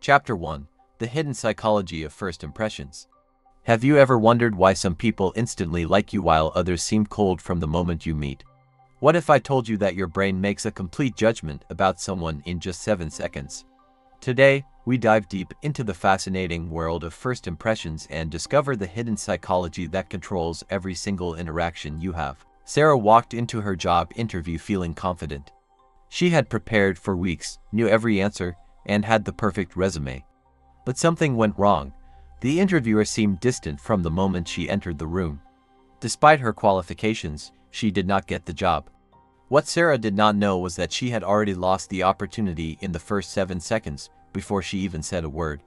Chapter 1: The Hidden Psychology of First Impressions. Have you ever wondered why some people instantly like you while others seem cold from the moment you meet? What if I told you that your brain makes a complete judgment about someone in just 7 seconds? Today, we dive deep into the fascinating world of first impressions and discover the hidden psychology that controls every single interaction you have. Sarah walked into her job interview feeling confident. She had prepared for weeks, knew every answer, and had the perfect resume. But something went wrong. The interviewer seemed distant from the moment she entered the room. Despite her qualifications, she did not get the job. What Sarah did not know was that she had already lost the opportunity in the first 7 seconds before she even said a word.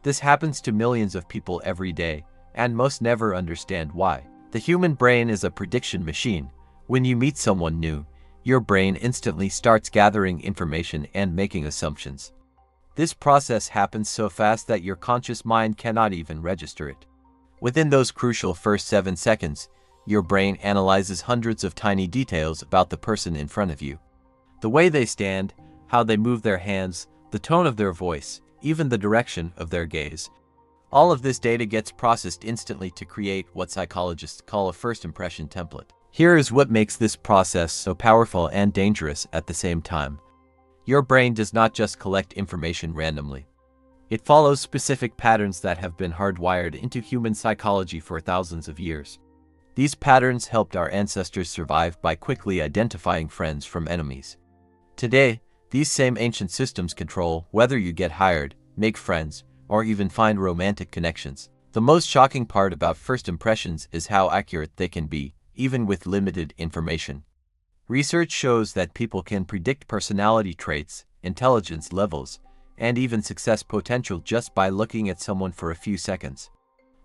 This happens to millions of people every day, and most never understand why. The human brain is a prediction machine. When you meet someone new, your brain instantly starts gathering information and making assumptions. This process happens so fast that your conscious mind cannot even register it. Within those crucial first 7 seconds, your brain analyzes hundreds of tiny details about the person in front of you. The way they stand, how they move their hands, the tone of their voice, even the direction of their gaze. All of this data gets processed instantly to create what psychologists call a first impression template. Here is what makes this process so powerful and dangerous at the same time. Your brain does not just collect information randomly. It follows specific patterns that have been hardwired into human psychology for thousands of years. These patterns helped our ancestors survive by quickly identifying friends from enemies. Today, these same ancient systems control whether you get hired, make friends, or even find romantic connections. The most shocking part about first impressions is how accurate they can be, even with limited information. Research shows that people can predict personality traits, intelligence levels, and even success potential just by looking at someone for a few seconds.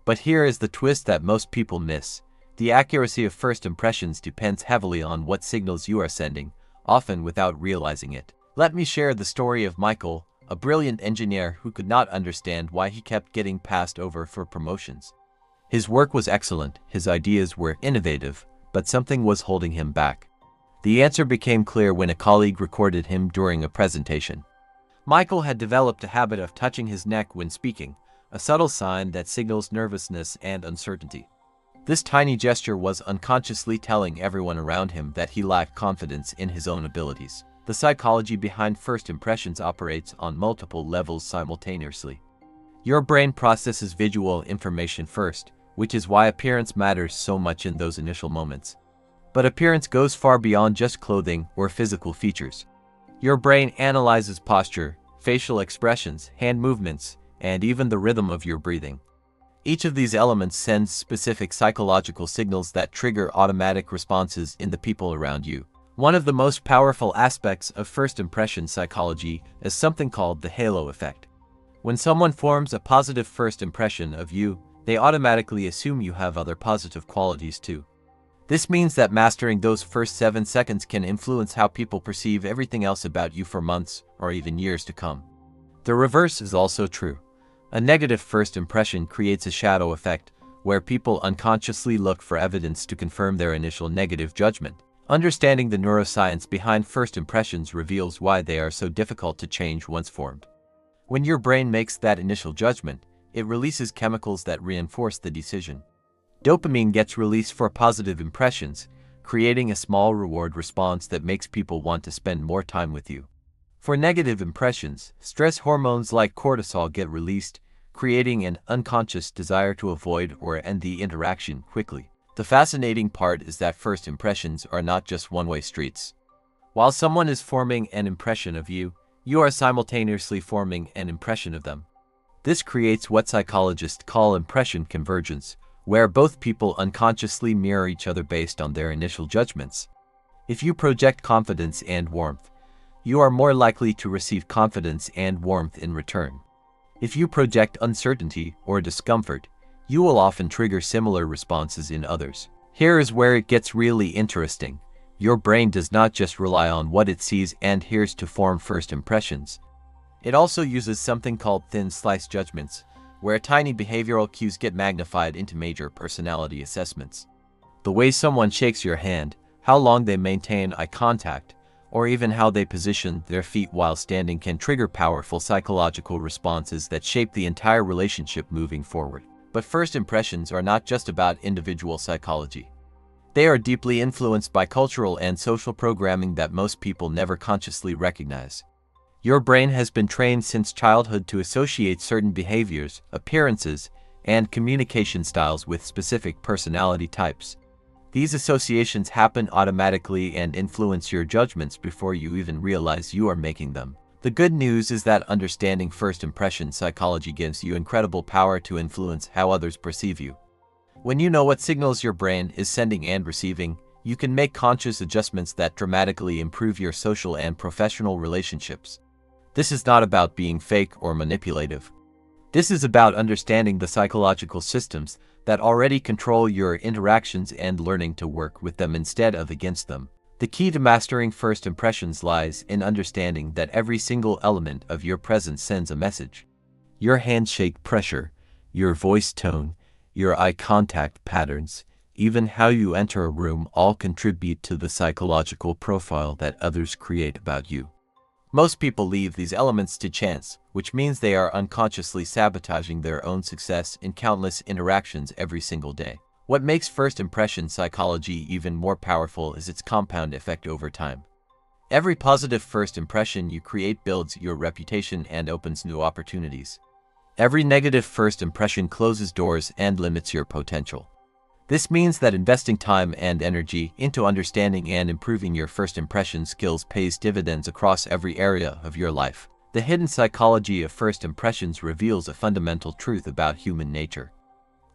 But here is the twist that most people miss. The accuracy of first impressions depends heavily on what signals you are sending, often without realizing it. Let me share the story of Michael, a brilliant engineer who could not understand why he kept getting passed over for promotions. His work was excellent, his ideas were innovative, but something was holding him back. The answer became clear when a colleague recorded him during a presentation. Michael had developed a habit of touching his neck when speaking, a subtle sign that signals nervousness and uncertainty. This tiny gesture was unconsciously telling everyone around him that he lacked confidence in his own abilities. The psychology behind first impressions operates on multiple levels simultaneously. Your brain processes visual information first, which is why appearance matters so much in those initial moments. But appearance goes far beyond just clothing or physical features. Your brain analyzes posture, facial expressions, hand movements, and even the rhythm of your breathing. Each of these elements sends specific psychological signals that trigger automatic responses in the people around you. One of the most powerful aspects of first impression psychology is something called the halo effect. When someone forms a positive first impression of you, they automatically assume you have other positive qualities too. This means that mastering those first 7 seconds can influence how people perceive everything else about you for months or even years to come. The reverse is also true. A negative first impression creates a shadow effect, where people unconsciously look for evidence to confirm their initial negative judgment. Understanding the neuroscience behind first impressions reveals why they are so difficult to change once formed. When your brain makes that initial judgment, it releases chemicals that reinforce the decision. Dopamine gets released for positive impressions, creating a small reward response that makes people want to spend more time with you. For negative impressions, stress hormones like cortisol get released, creating an unconscious desire to avoid or end the interaction quickly. The fascinating part is that first impressions are not just one-way streets. While someone is forming an impression of you, you are simultaneously forming an impression of them. This creates what psychologists call impression convergence, where both people unconsciously mirror each other based on their initial judgments. If you project confidence and warmth, you are more likely to receive confidence and warmth in return. If you project uncertainty or discomfort, you will often trigger similar responses in others. Here is where it gets really interesting. Your brain does not just rely on what it sees and hears to form first impressions. It also uses something called thin slice judgments, where tiny behavioral cues get magnified into major personality assessments. The way someone shakes your hand, how long they maintain eye contact, or even how they position their feet while standing can trigger powerful psychological responses that shape the entire relationship moving forward. But first impressions are not just about individual psychology. They are deeply influenced by cultural and social programming that most people never consciously recognize. Your brain has been trained since childhood to associate certain behaviors, appearances, and communication styles with specific personality types. These associations happen automatically and influence your judgments before you even realize you are making them. The good news is that understanding first impression psychology gives you incredible power to influence how others perceive you. When you know what signals your brain is sending and receiving, you can make conscious adjustments that dramatically improve your social and professional relationships. This is not about being fake or manipulative. This is about understanding the psychological systems that already control your interactions and learning to work with them instead of against them. The key to mastering first impressions lies in understanding that every single element of your presence sends a message. Your handshake pressure, your voice tone, your eye contact patterns, even how you enter a room all contribute to the psychological profile that others create about you. Most people leave these elements to chance, which means they are unconsciously sabotaging their own success in countless interactions every single day. What makes first impression psychology even more powerful is its compound effect over time. Every positive first impression you create builds your reputation and opens new opportunities. Every negative first impression closes doors and limits your potential. This means that investing time and energy into understanding and improving your first impression skills pays dividends across every area of your life. The hidden psychology of first impressions reveals a fundamental truth about human nature.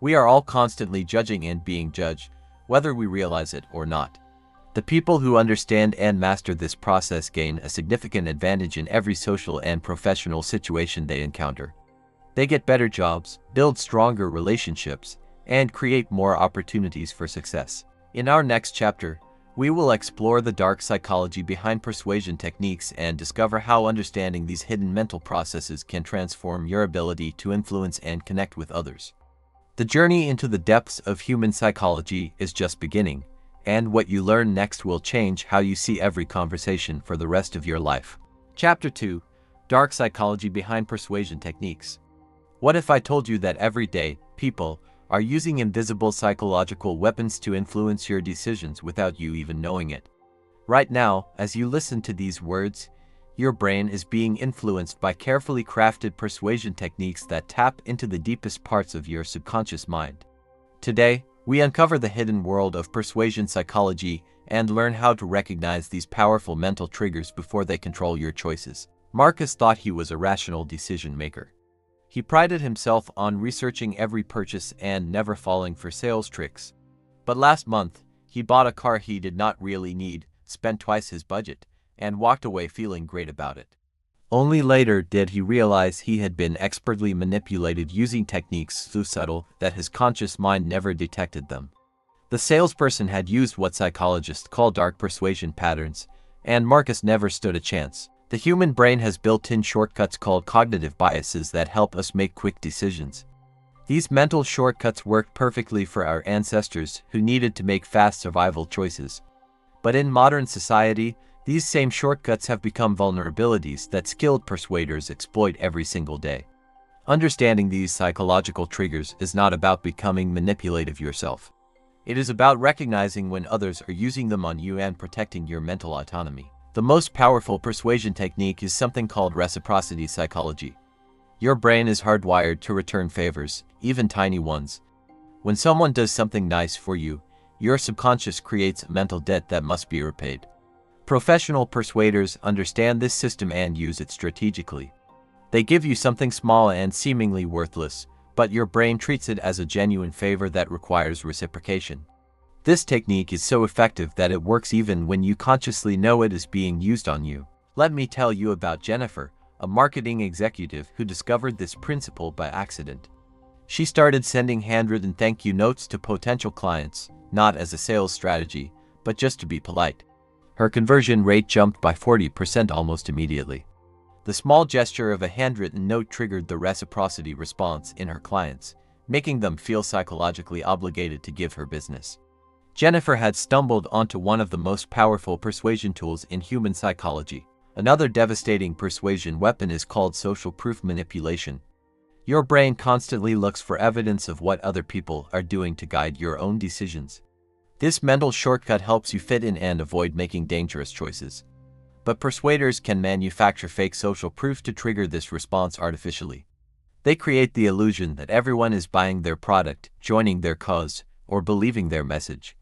We are all constantly judging and being judged, whether we realize it or not. The people who understand and master this process gain a significant advantage in every social and professional situation they encounter. They get better jobs, build stronger relationships, and create more opportunities for success. In our next chapter, we will explore the dark psychology behind persuasion techniques and discover how understanding these hidden mental processes can transform your ability to influence and connect with others. The journey into the depths of human psychology is just beginning, and what you learn next will change how you see every conversation for the rest of your life. Chapter 2: Dark Psychology Behind Persuasion Techniques. What if I told you that every day, people are using invisible psychological weapons to influence your decisions without you even knowing it? Right now, as you listen to these words, your brain is being influenced by carefully crafted persuasion techniques that tap into the deepest parts of your subconscious mind. Today, we uncover the hidden world of persuasion psychology and learn how to recognize these powerful mental triggers before they control your choices. Marcus thought he was a rational decision maker. He prided himself on researching every purchase and never falling for sales tricks. But last month, he bought a car he did not really need, spent twice his budget, and walked away feeling great about it. Only later did he realize he had been expertly manipulated using techniques so subtle that his conscious mind never detected them. The salesperson had used what psychologists call dark persuasion patterns, and Marcus never stood a chance. The human brain has built-in shortcuts called cognitive biases that help us make quick decisions. These mental shortcuts worked perfectly for our ancestors who needed to make fast survival choices. But in modern society, these same shortcuts have become vulnerabilities that skilled persuaders exploit every single day. Understanding these psychological triggers is not about becoming manipulative yourself. It is about recognizing when others are using them on you and protecting your mental autonomy. The most powerful persuasion technique is something called reciprocity psychology. Your brain is hardwired to return favors, even tiny ones. When someone does something nice for you, your subconscious creates a mental debt that must be repaid. Professional persuaders understand this system and use it strategically. They give you something small and seemingly worthless, but your brain treats it as a genuine favor that requires reciprocation. This technique is so effective that it works even when you consciously know it is being used on you. Let me tell you about Jennifer, a marketing executive who discovered this principle by accident. She started sending handwritten thank you notes to potential clients, not as a sales strategy, but just to be polite. Her conversion rate jumped by 40% almost immediately. The small gesture of a handwritten note triggered the reciprocity response in her clients, making them feel psychologically obligated to give her business. Jennifer had stumbled onto one of the most powerful persuasion tools in human psychology. Another devastating persuasion weapon is called social proof manipulation. Your brain constantly looks for evidence of what other people are doing to guide your own decisions. This mental shortcut helps you fit in and avoid making dangerous choices. But persuaders can manufacture fake social proof to trigger this response artificially. They create the illusion that everyone is buying their product, joining their cause, or believing their message.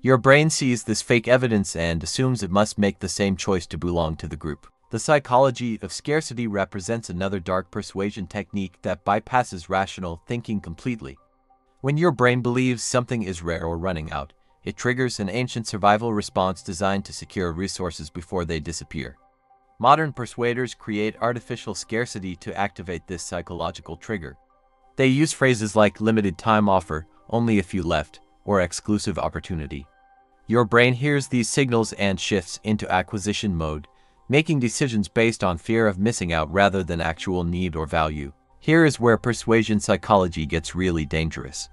Your brain sees this fake evidence and assumes it must make the same choice to belong to the group. The psychology of scarcity represents another dark persuasion technique that bypasses rational thinking completely. When your brain believes something is rare or running out, it triggers an ancient survival response designed to secure resources before they disappear. Modern persuaders create artificial scarcity to activate this psychological trigger. They use phrases like limited time offer, only a few left, or exclusive opportunity. Your brain hears these signals and shifts into acquisition mode, making decisions based on fear of missing out rather than actual need or value. Here is where persuasion psychology gets really dangerous.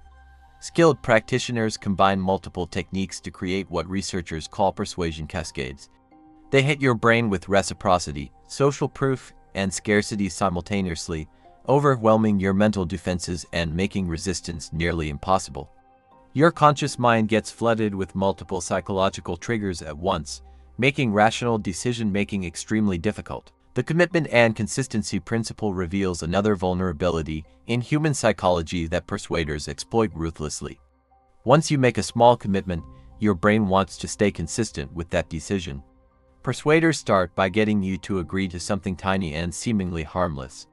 Skilled practitioners combine multiple techniques to create what researchers call persuasion cascades. They hit your brain with reciprocity, social proof, and scarcity simultaneously, overwhelming your mental defenses and making resistance nearly impossible. Your conscious mind gets flooded with multiple psychological triggers at once, making rational decision-making extremely difficult. The commitment and consistency principle reveals another vulnerability in human psychology that persuaders exploit ruthlessly. Once you make a small commitment, your brain wants to stay consistent with that decision. Persuaders start by getting you to agree to something tiny and seemingly harmless.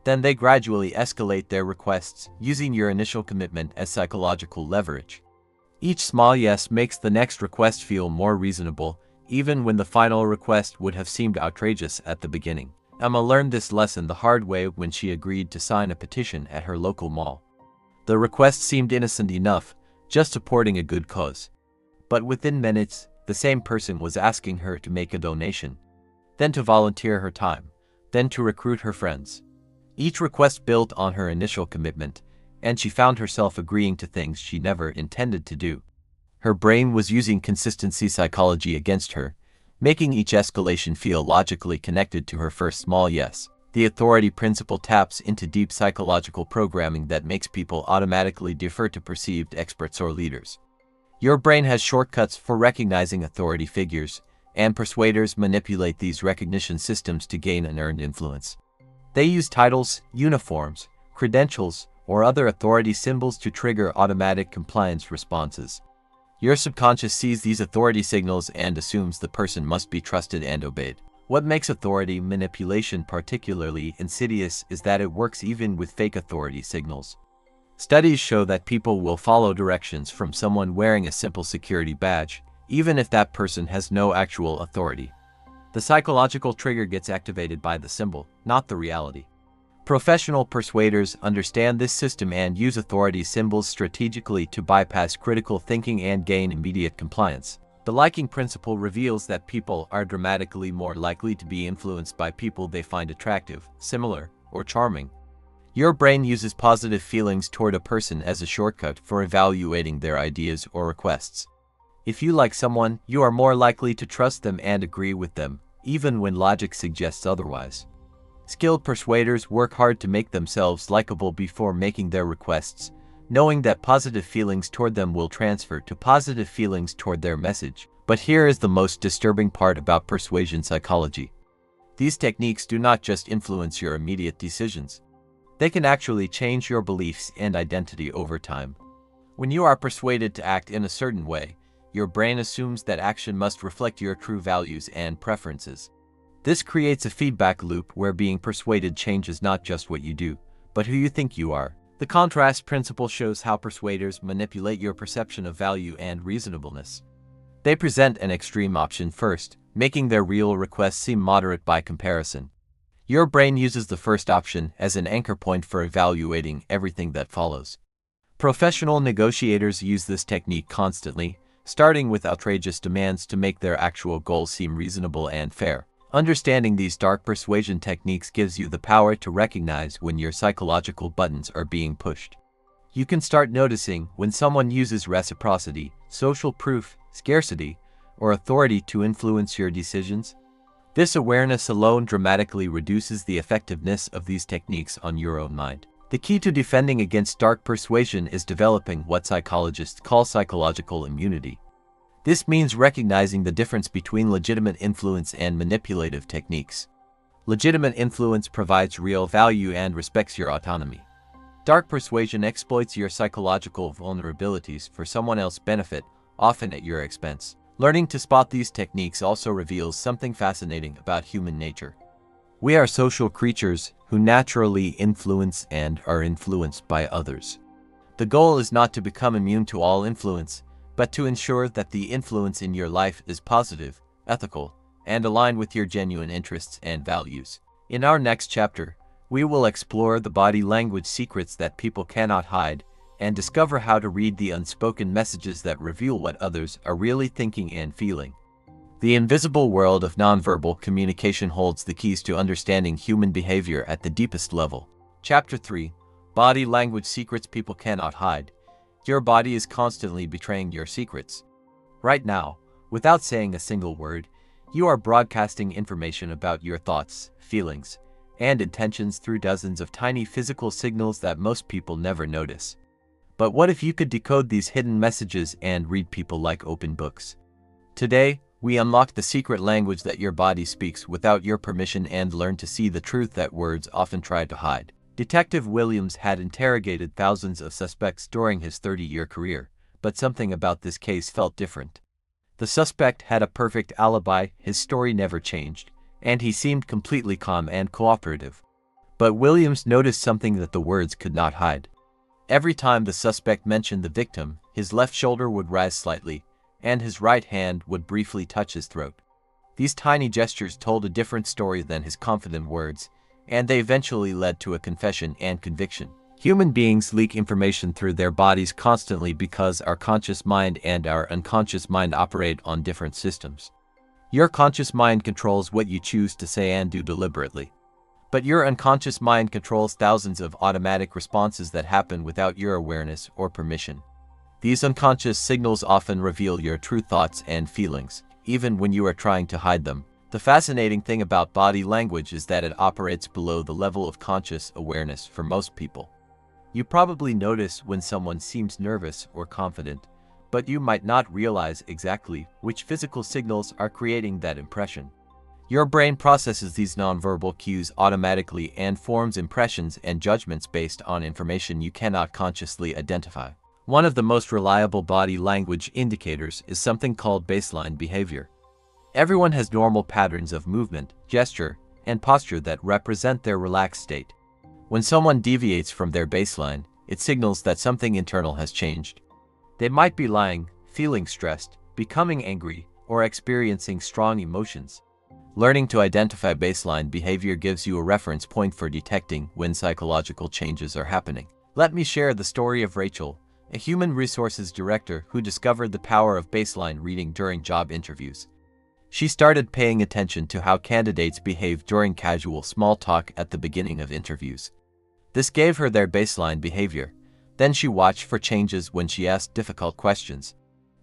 Then they gradually escalate their requests, using your initial commitment as psychological leverage. Each small yes makes the next request feel more reasonable, even when the final request would have seemed outrageous at the beginning. Emma learned this lesson the hard way when she agreed to sign a petition at her local mall. The request seemed innocent enough, just supporting a good cause. But within minutes, the same person was asking her to make a donation, then to volunteer her time, then to recruit her friends. Each request built on her initial commitment, and she found herself agreeing to things she never intended to do. Her brain was using consistency psychology against her, making each escalation feel logically connected to her first small yes. The authority principle taps into deep psychological programming that makes people automatically defer to perceived experts or leaders. Your brain has shortcuts for recognizing authority figures, and persuaders manipulate these recognition systems to gain unearned influence. They use titles, uniforms, credentials, or other authority symbols to trigger automatic compliance responses. Your subconscious sees these authority signals and assumes the person must be trusted and obeyed. What makes authority manipulation particularly insidious is that it works even with fake authority signals. Studies show that people will follow directions from someone wearing a simple security badge, even if that person has no actual authority. The psychological trigger gets activated by the symbol, not the reality. Professional persuaders understand this system and use authority symbols strategically to bypass critical thinking and gain immediate compliance. The liking principle reveals that people are dramatically more likely to be influenced by people they find attractive, similar, or charming. Your brain uses positive feelings toward a person as a shortcut for evaluating their ideas or requests. If you like someone, you are more likely to trust them and agree with them, even when logic suggests otherwise. Skilled persuaders work hard to make themselves likable before making their requests, knowing that positive feelings toward them will transfer to positive feelings toward their message. But here is the most disturbing part about persuasion psychology. These techniques do not just influence your immediate decisions. They can actually change your beliefs and identity over time. When you are persuaded to act in a certain way, your brain assumes that action must reflect your true values and preferences. This creates a feedback loop where being persuaded changes not just what you do, but who you think you are. The contrast principle shows how persuaders manipulate your perception of value and reasonableness. They present an extreme option first, making their real requests seem moderate by comparison. Your brain uses the first option as an anchor point for evaluating everything that follows. Professional negotiators use this technique constantly, starting with outrageous demands to make their actual goals seem reasonable and fair. Understanding these dark persuasion techniques gives you the power to recognize when your psychological buttons are being pushed. You can start noticing when someone uses reciprocity, social proof, scarcity, or authority to influence your decisions. This awareness alone dramatically reduces the effectiveness of these techniques on your own mind. The key to defending against dark persuasion is developing what psychologists call psychological immunity. This means recognizing the difference between legitimate influence and manipulative techniques. Legitimate influence provides real value and respects your autonomy. Dark persuasion exploits your psychological vulnerabilities for someone else's benefit, often at your expense. Learning to spot these techniques also reveals something fascinating about human nature. We are social creatures who naturally influence and are influenced by others. The goal is not to become immune to all influence, but to ensure that the influence in your life is positive, ethical, and aligned with your genuine interests and values. In our next chapter, we will explore the body language secrets that people cannot hide and discover how to read the unspoken messages that reveal what others are really thinking and feeling. The invisible world of nonverbal communication holds the keys to understanding human behavior at the deepest level. Chapter 3: Body Language Secrets People Cannot Hide. Your body is constantly betraying your secrets. Right now, without saying a single word, you are broadcasting information about your thoughts, feelings, and intentions through dozens of tiny physical signals that most people never notice. But what if you could decode these hidden messages and read people like open books? Today, we unlock the secret language that your body speaks without your permission and learn to see the truth that words often try to hide. Detective Williams had interrogated thousands of suspects during his 30-year career, but something about this case felt different. The suspect had a perfect alibi, his story never changed, and he seemed completely calm and cooperative. But Williams noticed something that the words could not hide. Every time the suspect mentioned the victim, his left shoulder would rise slightly, and his right hand would briefly touch his throat. These tiny gestures told a different story than his confident words, and they eventually led to a confession and conviction. Human beings leak information through their bodies constantly because our conscious mind and our unconscious mind operate on different systems. Your conscious mind controls what you choose to say and do deliberately. But your unconscious mind controls thousands of automatic responses that happen without your awareness or permission. These unconscious signals often reveal your true thoughts and feelings, even when you are trying to hide them. The fascinating thing about body language is that it operates below the level of conscious awareness for most people. You probably notice when someone seems nervous or confident, but you might not realize exactly which physical signals are creating that impression. Your brain processes these nonverbal cues automatically and forms impressions and judgments based on information you cannot consciously identify. One of the most reliable body language indicators is something called baseline behavior. Everyone has normal patterns of movement, gesture, and posture that represent their relaxed state. When someone deviates from their baseline, it signals that something internal has changed. They might be lying, feeling stressed, becoming angry, or experiencing strong emotions. Learning to identify baseline behavior gives you a reference point for detecting when psychological changes are happening. Let me share the story of Rachel, a human resources director who discovered the power of baseline reading during job interviews. She started paying attention to how candidates behaved during casual small talk at the beginning of interviews. This gave her their baseline behavior. Then she watched for changes when she asked difficult questions.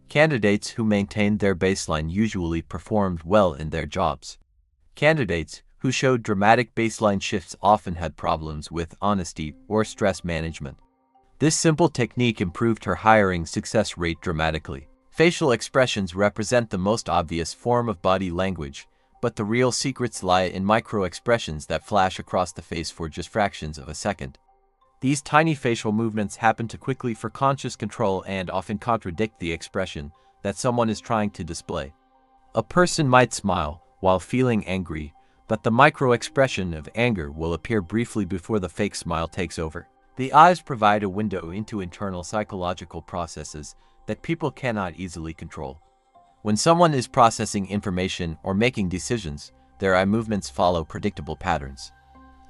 Candidates who maintained their baseline usually performed well in their jobs. Candidates who showed dramatic baseline shifts often had problems with honesty or stress management. This simple technique improved her hiring success rate dramatically. Facial expressions represent the most obvious form of body language, but the real secrets lie in micro-expressions that flash across the face for just fractions of a second. These tiny facial movements happen too quickly for conscious control and often contradict the expression that someone is trying to display. A person might smile while feeling angry, but the micro-expression of anger will appear briefly before the fake smile takes over. The eyes provide a window into internal psychological processes that people cannot easily control. When someone is processing information or making decisions, their eye movements follow predictable patterns.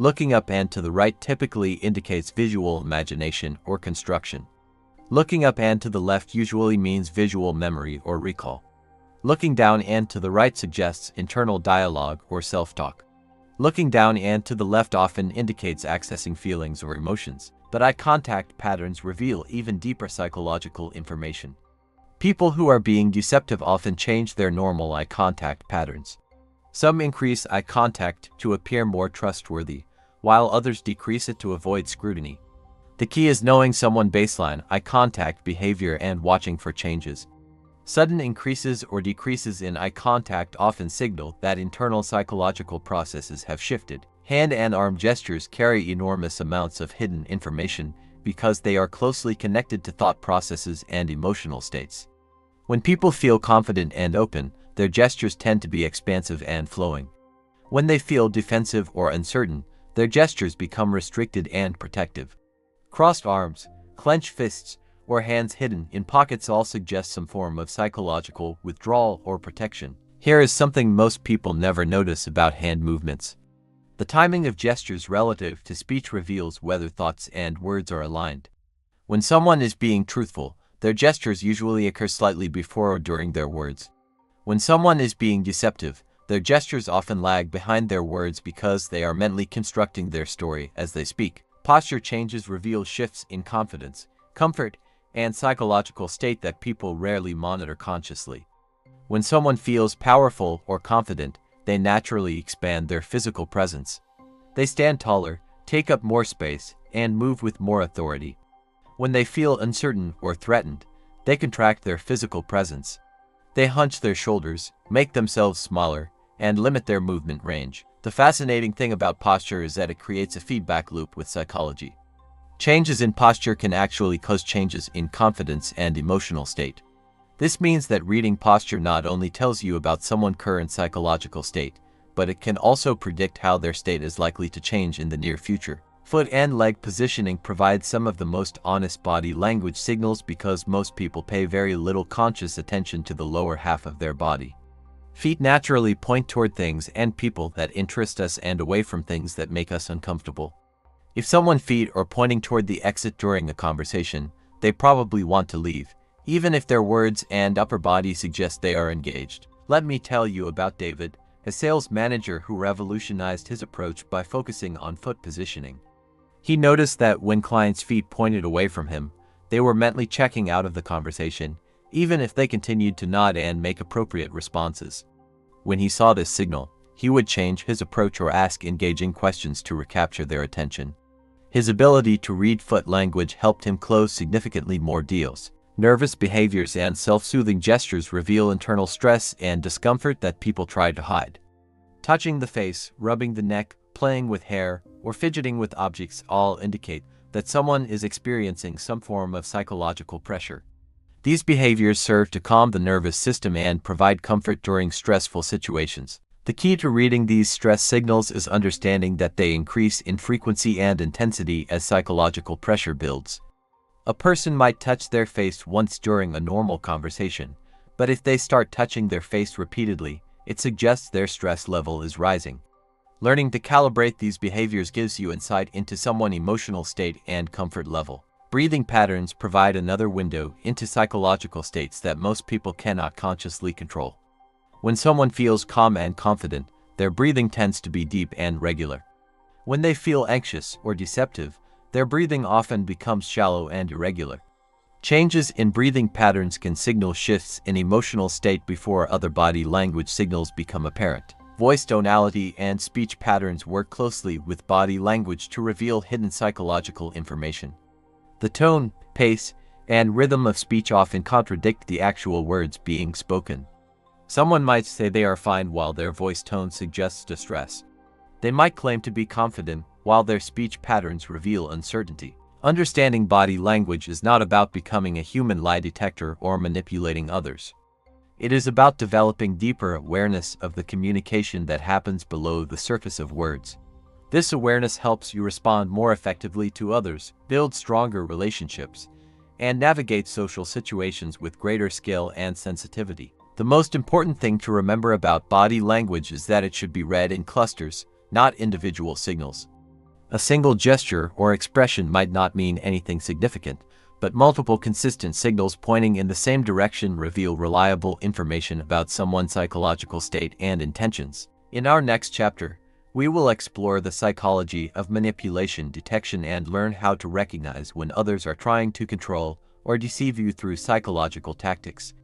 Looking up and to the right typically indicates visual imagination or construction. Looking up and to the left usually means visual memory or recall. Looking down and to the right suggests internal dialogue or self-talk. Looking down and to the left often indicates accessing feelings or emotions. but eye contact patterns reveal even deeper psychological information. People who are being deceptive often change their normal eye contact patterns. Some increase eye contact to appear more trustworthy, while others decrease it to avoid scrutiny. The key is knowing someone's baseline eye contact behavior and watching for changes. Sudden increases or decreases in eye contact often signal that internal psychological processes have shifted. Hand and arm gestures carry enormous amounts of hidden information because they are closely connected to thought processes and emotional states. When people feel confident and open, their gestures tend to be expansive and flowing. When they feel defensive or uncertain, their gestures become restricted and protective. Crossed arms, clenched fists, or hands hidden in pockets all suggest some form of psychological withdrawal or protection. Here is something most people never notice about hand movements. The timing of gestures relative to speech reveals whether thoughts and words are aligned. When someone is being truthful, their gestures usually occur slightly before or during their words. When someone is being deceptive, their gestures often lag behind their words because they are mentally constructing their story as they speak. Posture changes reveal shifts in confidence, comfort, and psychological state that people rarely monitor consciously. When someone feels powerful or confident, they naturally expand their physical presence. They stand taller, take up more space, and move with more authority. When they feel uncertain or threatened, they contract their physical presence. They hunch their shoulders, make themselves smaller, and limit their movement range. The fascinating thing about posture is that it creates a feedback loop with psychology. Changes in posture can actually cause changes in confidence and emotional state. This means that reading posture not only tells you about someone's current psychological state, but it can also predict how their state is likely to change in the near future. Foot and leg positioning provides some of the most honest body language signals because most people pay very little conscious attention to the lower half of their body. Feet naturally point toward things and people that interest us and away from things that make us uncomfortable. If someone's feet are pointing toward the exit during a conversation, they probably want to leave, even if their words and upper body suggest they are engaged. Let me tell you about David, a sales manager who revolutionized his approach by focusing on foot positioning. He noticed that when clients' feet pointed away from him, they were mentally checking out of the conversation, even if they continued to nod and make appropriate responses. When he saw this signal, he would change his approach or ask engaging questions to recapture their attention. His ability to read foot language helped him close significantly more deals. Nervous behaviors and self-soothing gestures reveal internal stress and discomfort that people try to hide. Touching the face, rubbing the neck, playing with hair, or fidgeting with objects all indicate that someone is experiencing some form of psychological pressure. These behaviors serve to calm the nervous system and provide comfort during stressful situations. The key to reading these stress signals is understanding that they increase in frequency and intensity as psychological pressure builds. A person might touch their face once during a normal conversation, but if they start touching their face repeatedly, it suggests their stress level is rising. Learning to calibrate these behaviors gives you insight into someone's emotional state and comfort level. Breathing patterns provide another window into psychological states that most people cannot consciously control. When someone feels calm and confident, their breathing tends to be deep and regular. When they feel anxious or deceptive, their breathing often becomes shallow and irregular. Changes in breathing patterns can signal shifts in emotional state before other body language signals become apparent. Voice tonality and speech patterns work closely with body language to reveal hidden psychological information. The tone, pace, and rhythm of speech often contradict the actual words being spoken. Someone might say they are fine while their voice tone suggests distress. They might claim to be confident while their speech patterns reveal uncertainty. Understanding body language is not about becoming a human lie detector or manipulating others. It is about developing deeper awareness of the communication that happens below the surface of words. This awareness helps you respond more effectively to others, build stronger relationships, and navigate social situations with greater skill and sensitivity. The most important thing to remember about body language is that it should be read in clusters, not individual signals. A single gesture or expression might not mean anything significant, but multiple consistent signals pointing in the same direction reveal reliable information about someone's psychological state and intentions. In our next chapter, We will explore the psychology of manipulation detection and learn how to recognize when others are trying to control or deceive you through psychological tactics.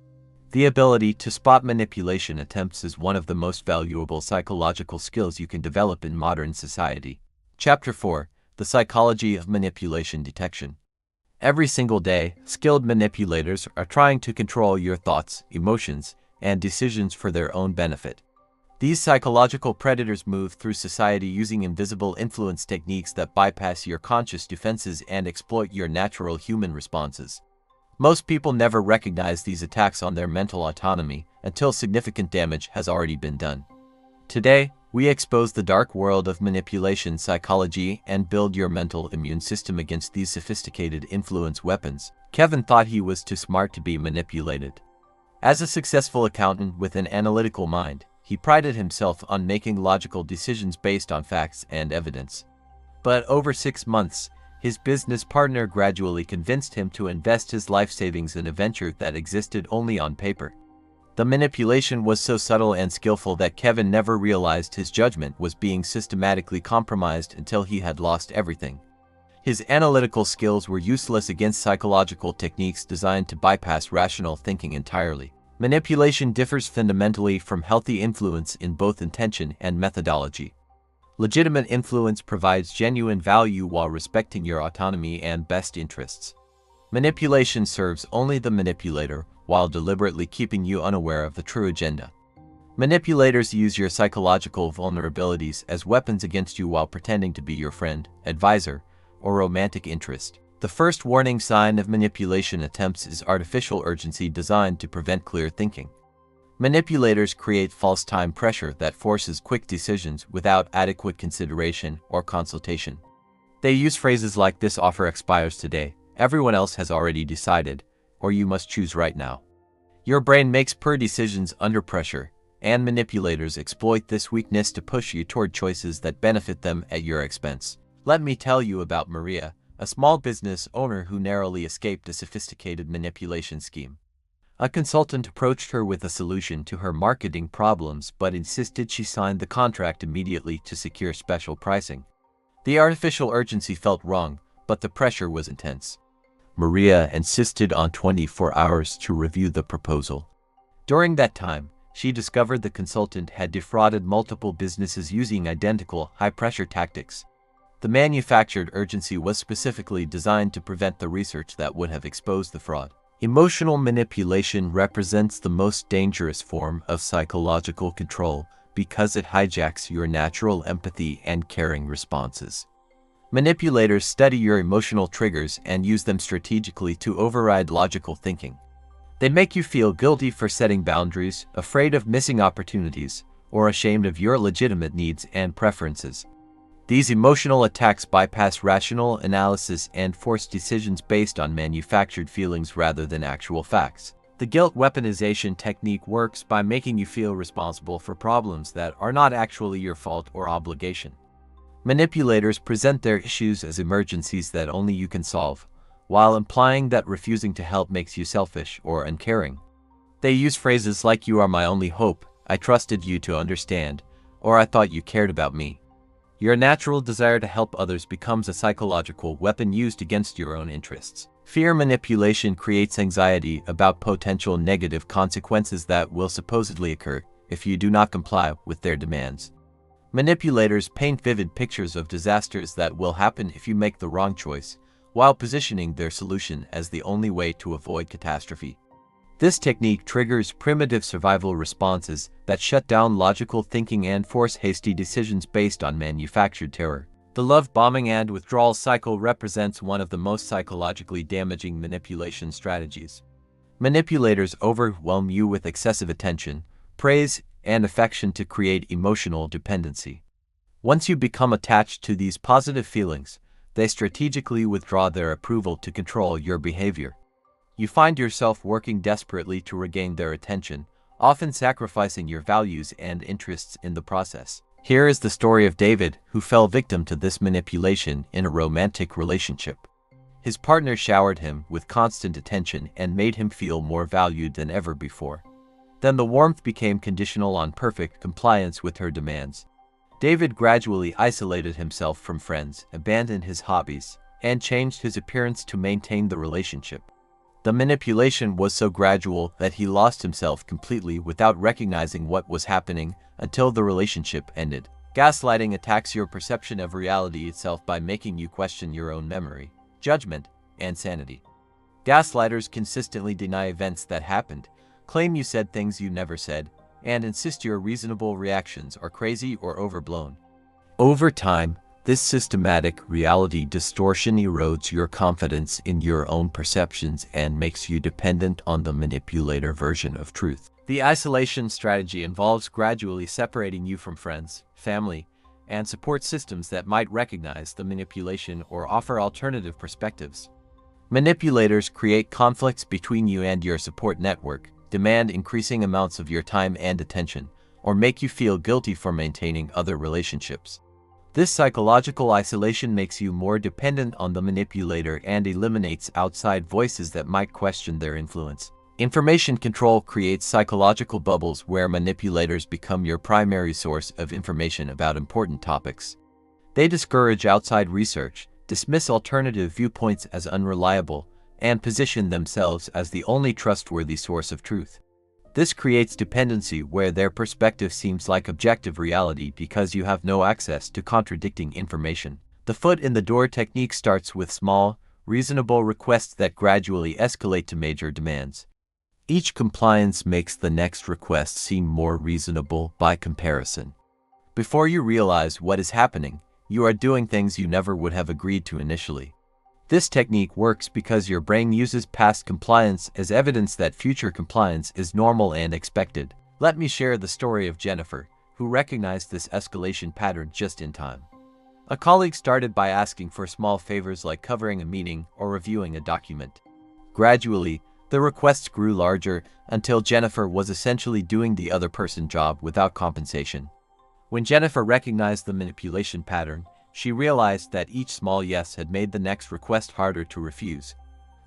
The ability to spot manipulation attempts is one of the most valuable psychological skills you can develop in modern society. Chapter 4: The Psychology of Manipulation Detection. Every single day, skilled manipulators are trying to control your thoughts, emotions, and decisions for their own benefit. These psychological predators move through society using invisible influence techniques that bypass your conscious defenses and exploit your natural human responses. Most people never recognize these attacks on their mental autonomy until significant damage has already been done. Today, we expose the dark world of manipulation psychology and build your mental immune system against these sophisticated influence weapons. Kevin thought he was too smart to be manipulated. As a successful accountant with an analytical mind, he prided himself on making logical decisions based on facts and evidence. But over 6 months, his business partner gradually convinced him to invest his life savings in a venture that existed only on paper. The manipulation was so subtle and skillful that Kevin never realized his judgment was being systematically compromised until he had lost everything. His analytical skills were useless against psychological techniques designed to bypass rational thinking entirely. Manipulation differs fundamentally from healthy influence in both intention and methodology. Legitimate influence provides genuine value while respecting your autonomy and best interests. Manipulation serves only the manipulator while deliberately keeping you unaware of the true agenda. Manipulators use your psychological vulnerabilities as weapons against you while pretending to be your friend, advisor, or romantic interest. The first warning sign of manipulation attempts is artificial urgency designed to prevent clear thinking. Manipulators create false time pressure that forces quick decisions without adequate consideration or consultation. They use phrases like "this offer expires today," "everyone else has already decided," or "you must choose right now." Your brain makes poor decisions under pressure, and manipulators exploit this weakness to push you toward choices that benefit them at your expense. Let me tell you about Maria, a small business owner who narrowly escaped a sophisticated manipulation scheme. A consultant approached her with a solution to her marketing problems but insisted she sign the contract immediately to secure special pricing. The artificial urgency felt wrong, but the pressure was intense. Maria insisted on 24 hours to review the proposal. During that time, she discovered the consultant had defrauded multiple businesses using identical high-pressure tactics. The manufactured urgency was specifically designed to prevent the research that would have exposed the fraud. Emotional manipulation represents the most dangerous form of psychological control because it hijacks your natural empathy and caring responses. Manipulators study your emotional triggers and use them strategically to override logical thinking. They make you feel guilty for setting boundaries, afraid of missing opportunities, or ashamed of your legitimate needs and preferences. These emotional attacks bypass rational analysis and force decisions based on manufactured feelings rather than actual facts. The guilt weaponization technique works by making you feel responsible for problems that are not actually your fault or obligation. Manipulators present their issues as emergencies that only you can solve, while implying that refusing to help makes you selfish or uncaring. They use phrases like "you are my only hope," "I trusted you to understand," or "I thought you cared about me." Your natural desire to help others becomes a psychological weapon used against your own interests. Fear manipulation creates anxiety about potential negative consequences that will supposedly occur if you do not comply with their demands. Manipulators paint vivid pictures of disasters that will happen if you make the wrong choice, while positioning their solution as the only way to avoid catastrophe. This technique triggers primitive survival responses that shut down logical thinking and force hasty decisions based on manufactured terror. The love bombing and withdrawal cycle represents one of the most psychologically damaging manipulation strategies. Manipulators overwhelm you with excessive attention, praise, and affection to create emotional dependency. Once you become attached to these positive feelings, they strategically withdraw their approval to control your behavior. You find yourself working desperately to regain their attention, often sacrificing your values and interests in the process. Here is the story of David, who fell victim to this manipulation in a romantic relationship. His partner showered him with constant attention and made him feel more valued than ever before. Then the warmth became conditional on perfect compliance with her demands. David gradually isolated himself from friends, abandoned his hobbies, and changed his appearance to maintain the relationship. The manipulation was so gradual that he lost himself completely without recognizing what was happening until the relationship ended. Gaslighting attacks your perception of reality itself by making you question your own memory, judgment, and sanity. Gaslighters consistently deny events that happened, claim you said things you never said, and insist your reasonable reactions are crazy or overblown. Over time, this systematic reality distortion erodes your confidence in your own perceptions and makes you dependent on the manipulator version of truth. The isolation strategy involves gradually separating you from friends, family, and support systems that might recognize the manipulation or offer alternative perspectives. Manipulators create conflicts between you and your support network, demand increasing amounts of your time and attention, or make you feel guilty for maintaining other relationships. This psychological isolation makes you more dependent on the manipulator and eliminates outside voices that might question their influence. Information control creates psychological bubbles where manipulators become your primary source of information about important topics. They discourage outside research, dismiss alternative viewpoints as unreliable, and position themselves as the only trustworthy source of truth. This creates dependency where their perspective seems like objective reality because you have no access to contradicting information. The foot in the door technique starts with small, reasonable requests that gradually escalate to major demands. Each compliance makes the next request seem more reasonable by comparison. Before you realize what is happening, you are doing things you never would have agreed to initially. This technique works because your brain uses past compliance as evidence that future compliance is normal and expected. Let me share the story of Jennifer, who recognized this escalation pattern just in time. A colleague started by asking for small favors like covering a meeting or reviewing a document. Gradually, the requests grew larger until Jennifer was essentially doing the other person's job without compensation. When Jennifer recognized the manipulation pattern, she realized that each small yes had made the next request harder to refuse.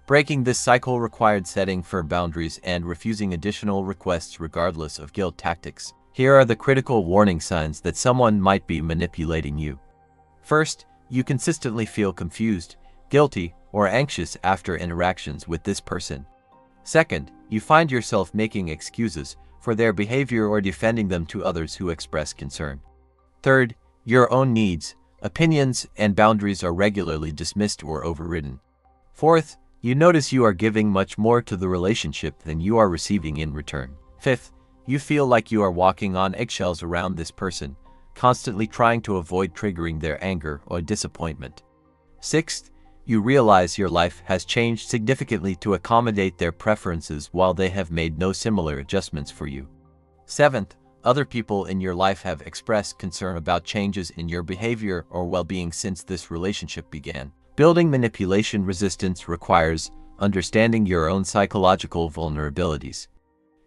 Breaking this cycle required setting firm boundaries and refusing additional requests regardless of guilt tactics. Here are the critical warning signs that someone might be manipulating you. First, you consistently feel confused, guilty, or anxious after interactions with this person. Second, you find yourself making excuses for their behavior or defending them to others who express concern. Third, your own needs, opinions, and boundaries are regularly dismissed or overridden. Fourth, you notice you are giving much more to the relationship than you are receiving in return. Fifth, you feel like you are walking on eggshells around this person, constantly trying to avoid triggering their anger or disappointment. Sixth, you realize your life has changed significantly to accommodate their preferences while they have made no similar adjustments for you. Seventh, other people in your life have expressed concern about changes in your behavior or well-being since this relationship began. Building manipulation resistance requires understanding your own psychological vulnerabilities.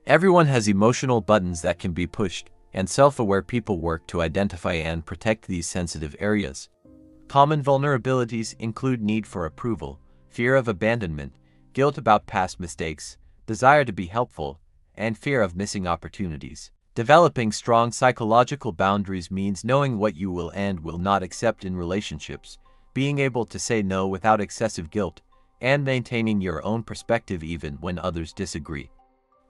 Everyone has emotional buttons that can be pushed, and self-aware people work to identify and protect these sensitive areas. Common vulnerabilities include need for approval, fear of abandonment, guilt about past mistakes, desire to be helpful, and fear of missing opportunities. Developing strong psychological boundaries means knowing what you will and will not accept in relationships, being able to say no without excessive guilt, and maintaining your own perspective even when others disagree.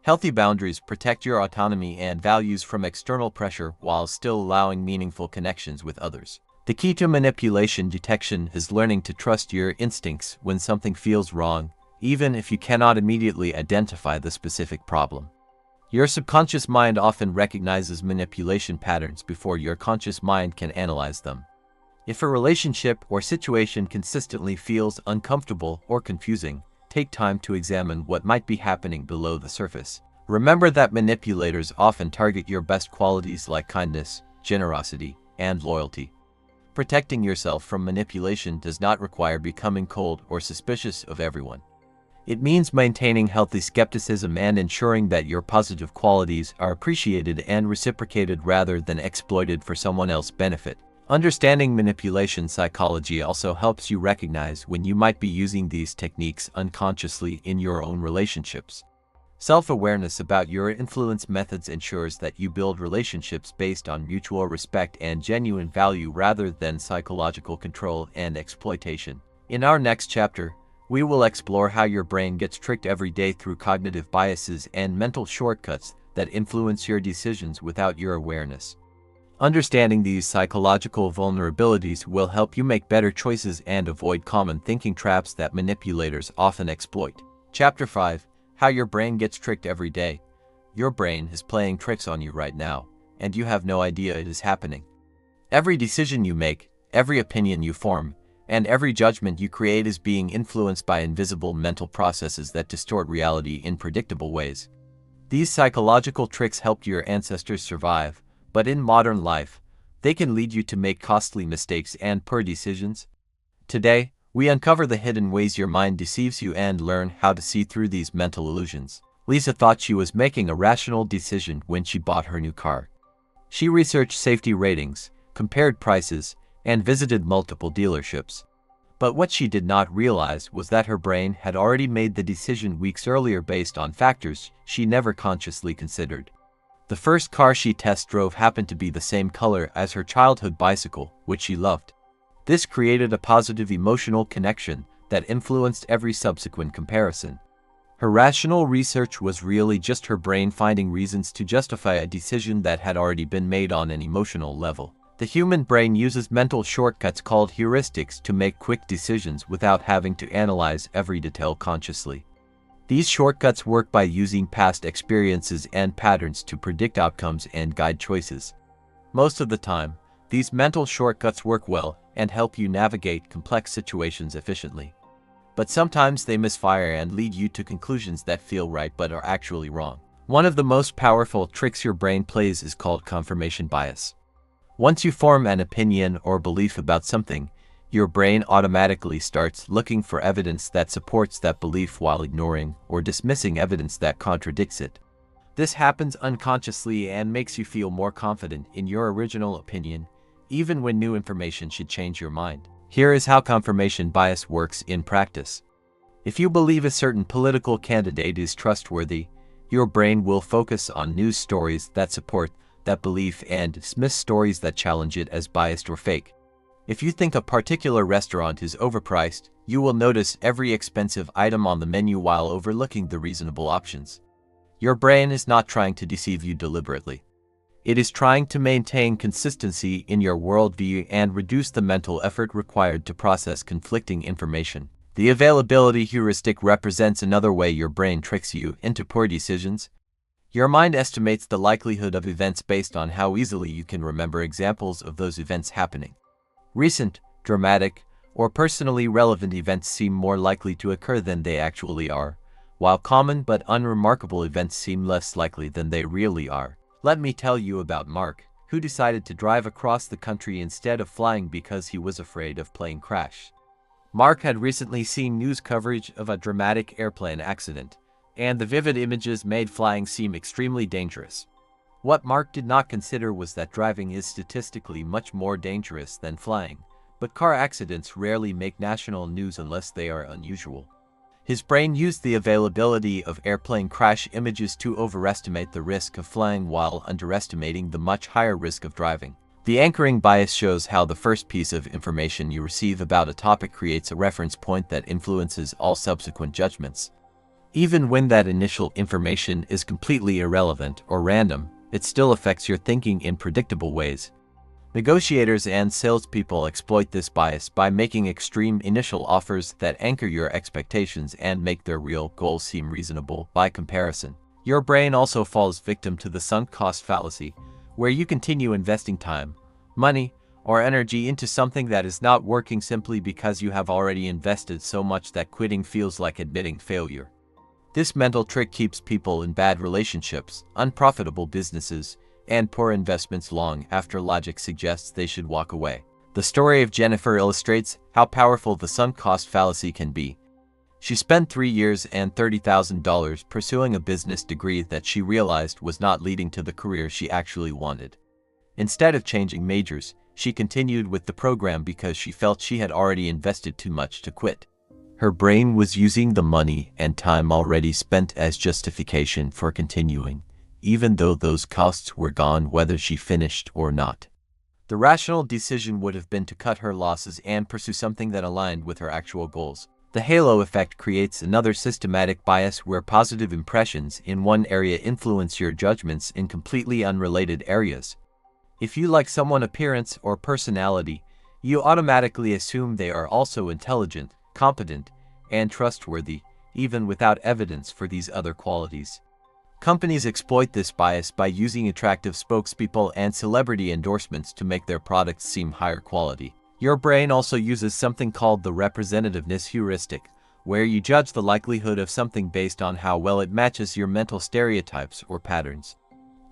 Healthy boundaries protect your autonomy and values from external pressure while still allowing meaningful connections with others. The key to manipulation detection is learning to trust your instincts when something feels wrong, even if you cannot immediately identify the specific problem. Your subconscious mind often recognizes manipulation patterns before your conscious mind can analyze them. If a relationship or situation consistently feels uncomfortable or confusing, take time to examine what might be happening below the surface. Remember that manipulators often target your best qualities like kindness, generosity, and loyalty. Protecting yourself from manipulation does not require becoming cold or suspicious of everyone. It means maintaining healthy skepticism and ensuring that your positive qualities are appreciated and reciprocated rather than exploited for someone else's benefit. Understanding manipulation psychology also helps you recognize when you might be using these techniques unconsciously in your own relationships. Self-awareness about your influence methods ensures that you build relationships based on mutual respect and genuine value rather than psychological control and exploitation. In our next chapter, we will explore how your brain gets tricked every day through cognitive biases and mental shortcuts that influence your decisions without your awareness. Understanding these psychological vulnerabilities will help you make better choices and avoid common thinking traps that manipulators often exploit. Chapter 5. How your brain gets tricked every day. Your brain is playing tricks on you right now, and you have no idea it is happening. Every decision you make, every opinion you form, and every judgment you create is being influenced by invisible mental processes that distort reality in predictable ways. These psychological tricks helped your ancestors survive, but in modern life, they can lead you to make costly mistakes and poor decisions. Today, we uncover the hidden ways your mind deceives you and learn how to see through these mental illusions. Lisa thought she was making a rational decision when she bought her new car. She researched safety ratings, compared prices, and visited multiple dealerships. But what she did not realize was that her brain had already made the decision weeks earlier based on factors she never consciously considered. The first car she test drove happened to be the same color as her childhood bicycle, which she loved. This created a positive emotional connection that influenced every subsequent comparison. Her rational research was really just her brain finding reasons to justify a decision that had already been made on an emotional level. The human brain uses mental shortcuts called heuristics to make quick decisions without having to analyze every detail consciously. These shortcuts work by using past experiences and patterns to predict outcomes and guide choices. Most of the time, these mental shortcuts work well and help you navigate complex situations efficiently. But sometimes they misfire and lead you to conclusions that feel right but are actually wrong. One of the most powerful tricks your brain plays is called confirmation bias. Once you form an opinion or belief about something, your brain automatically starts looking for evidence that supports that belief while ignoring or dismissing evidence that contradicts it. This happens unconsciously and makes you feel more confident in your original opinion, even when new information should change your mind. Here is how confirmation bias works in practice. If you believe a certain political candidate is trustworthy, your brain will focus on news stories that support that belief and dismiss stories that challenge it as biased or fake. If you think a particular restaurant is overpriced, you will notice every expensive item on the menu while overlooking the reasonable options. Your brain is not trying to deceive you deliberately. It is trying to maintain consistency in your worldview and reduce the mental effort required to process conflicting information. The availability heuristic represents another way your brain tricks you into poor decisions. Your mind estimates the likelihood of events based on how easily you can remember examples of those events happening. Recent, dramatic, or personally relevant events seem more likely to occur than they actually are, while common but unremarkable events seem less likely than they really are. Let me tell you about Mark, who decided to drive across the country instead of flying because he was afraid of plane crash. Mark had recently seen news coverage of a dramatic airplane accident, and the vivid images made flying seem extremely dangerous. What Mark did not consider was that driving is statistically much more dangerous than flying, but car accidents rarely make national news unless they are unusual. His brain used the availability of airplane crash images to overestimate the risk of flying while underestimating the much higher risk of driving. The anchoring bias shows how the first piece of information you receive about a topic creates a reference point that influences all subsequent judgments. Even when that initial information is completely irrelevant or random, it still affects your thinking in predictable ways. Negotiators and salespeople exploit this bias by making extreme initial offers that anchor your expectations and make their real goals seem reasonable by comparison. Your brain also falls victim to the sunk cost fallacy, where you continue investing time, money, or energy into something that is not working simply because you have already invested so much that quitting feels like admitting failure. This mental trick keeps people in bad relationships, unprofitable businesses, and poor investments long after logic suggests they should walk away. The story of Jennifer illustrates how powerful the sunk cost fallacy can be. She spent 3 years and $30,000 pursuing a business degree that she realized was not leading to the career she actually wanted. Instead of changing majors, she continued with the program because she felt she had already invested too much to quit. Her brain was using the money and time already spent as justification for continuing, even though those costs were gone whether she finished or not. The rational decision would have been to cut her losses and pursue something that aligned with her actual goals. The halo effect creates another systematic bias where positive impressions in one area influence your judgments in completely unrelated areas. If you like someone's appearance or personality, you automatically assume they are also intelligent, competent, and trustworthy, even without evidence for these other qualities. Companies exploit this bias by using attractive spokespeople and celebrity endorsements to make their products seem higher quality. Your brain also uses something called the representativeness heuristic, where you judge the likelihood of something based on how well it matches your mental stereotypes or patterns.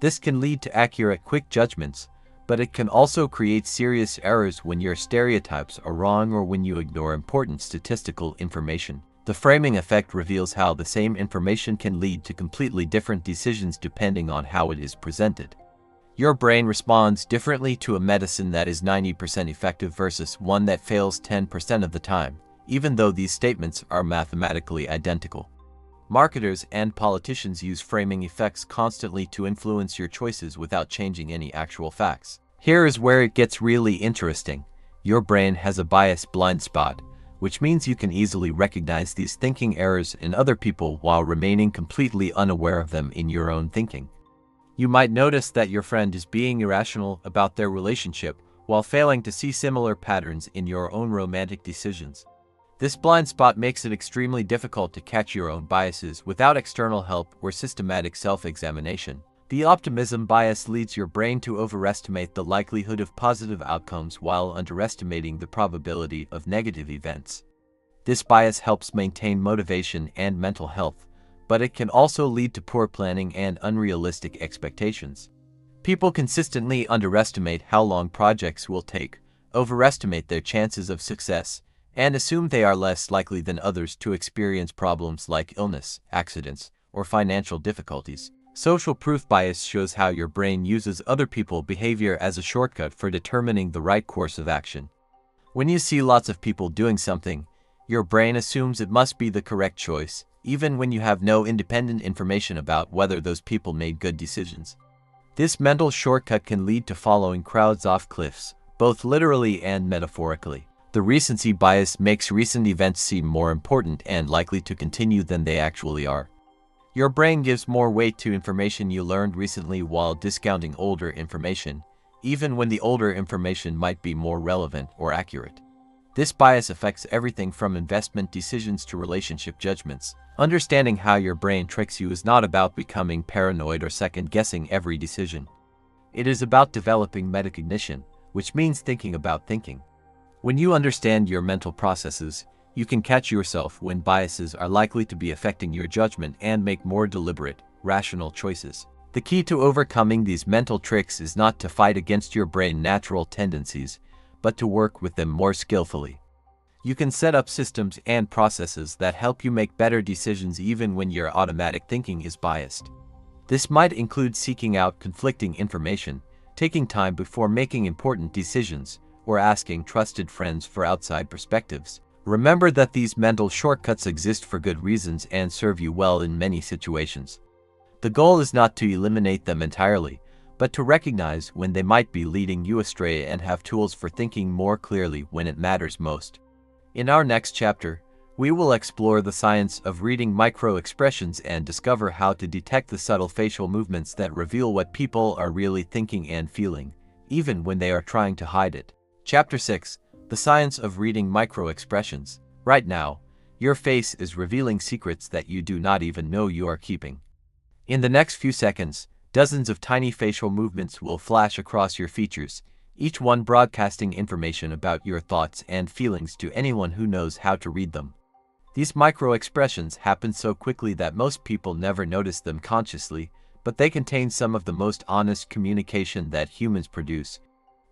This can lead to accurate, quick judgments, but it can also create serious errors when your stereotypes are wrong or when you ignore important statistical information. The framing effect reveals how the same information can lead to completely different decisions depending on how it is presented. Your brain responds differently to a medicine that is 90% effective versus one that fails 10% of the time, even though these statements are mathematically identical. Marketers and politicians use framing effects constantly to influence your choices without changing any actual facts. Here is where it gets really interesting. Your brain has a bias blind spot, which means you can easily recognize these thinking errors in other people while remaining completely unaware of them in your own thinking. You might notice that your friend is being irrational about their relationship while failing to see similar patterns in your own romantic decisions. This blind spot makes it extremely difficult to catch your own biases without external help or systematic self-examination. The optimism bias leads your brain to overestimate the likelihood of positive outcomes while underestimating the probability of negative events. This bias helps maintain motivation and mental health, but it can also lead to poor planning and unrealistic expectations. People consistently underestimate how long projects will take, overestimate their chances of success, and assume they are less likely than others to experience problems like illness, accidents, or financial difficulties. Social proof bias shows how your brain uses other people's behavior as a shortcut for determining the right course of action. When you see lots of people doing something, your brain assumes it must be the correct choice, even when you have no independent information about whether those people made good decisions. This mental shortcut can lead to following crowds off cliffs, both literally and metaphorically. The recency bias makes recent events seem more important and likely to continue than they actually are. Your brain gives more weight to information you learned recently while discounting older information, even when the older information might be more relevant or accurate. This bias affects everything from investment decisions to relationship judgments. Understanding how your brain tricks you is not about becoming paranoid or second-guessing every decision. It is about developing metacognition, which means thinking about thinking. When you understand your mental processes, you can catch yourself when biases are likely to be affecting your judgment and make more deliberate, rational choices. The key to overcoming these mental tricks is not to fight against your brain's natural tendencies, but to work with them more skillfully. You can set up systems and processes that help you make better decisions even when your automatic thinking is biased. This might include seeking out conflicting information, taking time before making important decisions, or asking trusted friends for outside perspectives. Remember that these mental shortcuts exist for good reasons and serve you well in many situations. The goal is not to eliminate them entirely, but to recognize when they might be leading you astray and have tools for thinking more clearly when it matters most. In our next chapter, we will explore the science of reading micro-expressions and discover how to detect the subtle facial movements that reveal what people are really thinking and feeling, even when they are trying to hide it. Chapter 6. The Science of Reading Micro-Expressions. Right now, your face is revealing secrets that you do not even know you are keeping. In the next few seconds, dozens of tiny facial movements will flash across your features, each one broadcasting information about your thoughts and feelings to anyone who knows how to read them. These micro-expressions happen so quickly that most people never notice them consciously, but they contain some of the most honest communication that humans produce.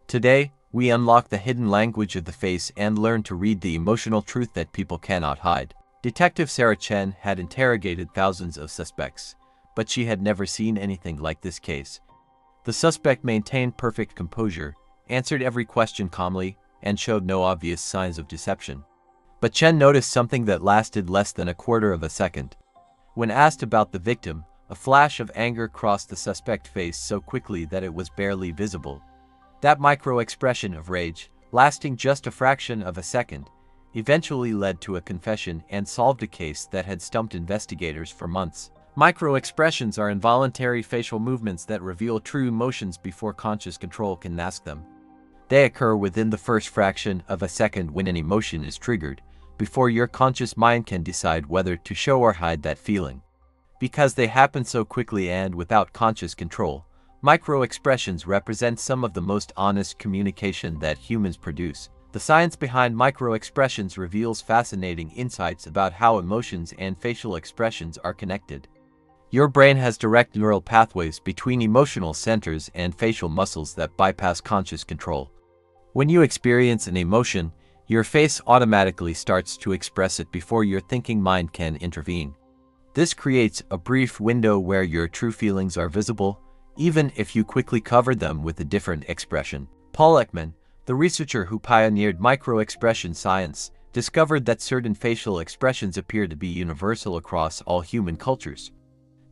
Today, we unlock the hidden language of the face and learn to read the emotional truth that people cannot hide. Detective Sarah Chen had interrogated thousands of suspects, but she had never seen anything like this case. The suspect maintained perfect composure, answered every question calmly, and showed no obvious signs of deception. But Chen noticed something that lasted less than a quarter of a second. When asked about the victim, a flash of anger crossed the suspect's face so quickly that it was barely visible. That micro-expression of rage, lasting just a fraction of a second, eventually led to a confession and solved a case that had stumped investigators for months. Micro-expressions are involuntary facial movements that reveal true emotions before conscious control can mask them. They occur within the first fraction of a second when an emotion is triggered, before your conscious mind can decide whether to show or hide that feeling. Because they happen so quickly and without conscious control, micro-expressions represent some of the most honest communication that humans produce. The science behind micro-expressions reveals fascinating insights about how emotions and facial expressions are connected. Your brain has direct neural pathways between emotional centers and facial muscles that bypass conscious control. When you experience an emotion, your face automatically starts to express it before your thinking mind can intervene. This creates a brief window where your true feelings are visible, even if you quickly cover them with a different expression. Paul Ekman, the researcher who pioneered micro-expression science, discovered that certain facial expressions appear to be universal across all human cultures.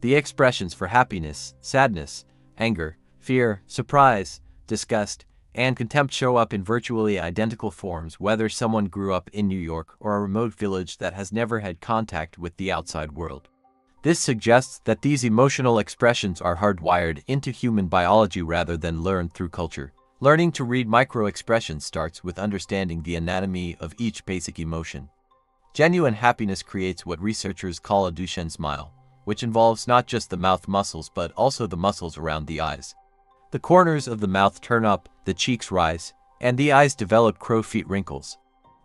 The expressions for happiness, sadness, anger, fear, surprise, disgust, and contempt show up in virtually identical forms whether someone grew up in New York or a remote village that has never had contact with the outside world. This suggests that these emotional expressions are hardwired into human biology rather than learned through culture. Learning to read micro-expressions starts with understanding the anatomy of each basic emotion. Genuine happiness creates what researchers call a Duchenne smile, which involves not just the mouth muscles but also the muscles around the eyes. The corners of the mouth turn up, the cheeks rise, and the eyes develop crow-feet wrinkles.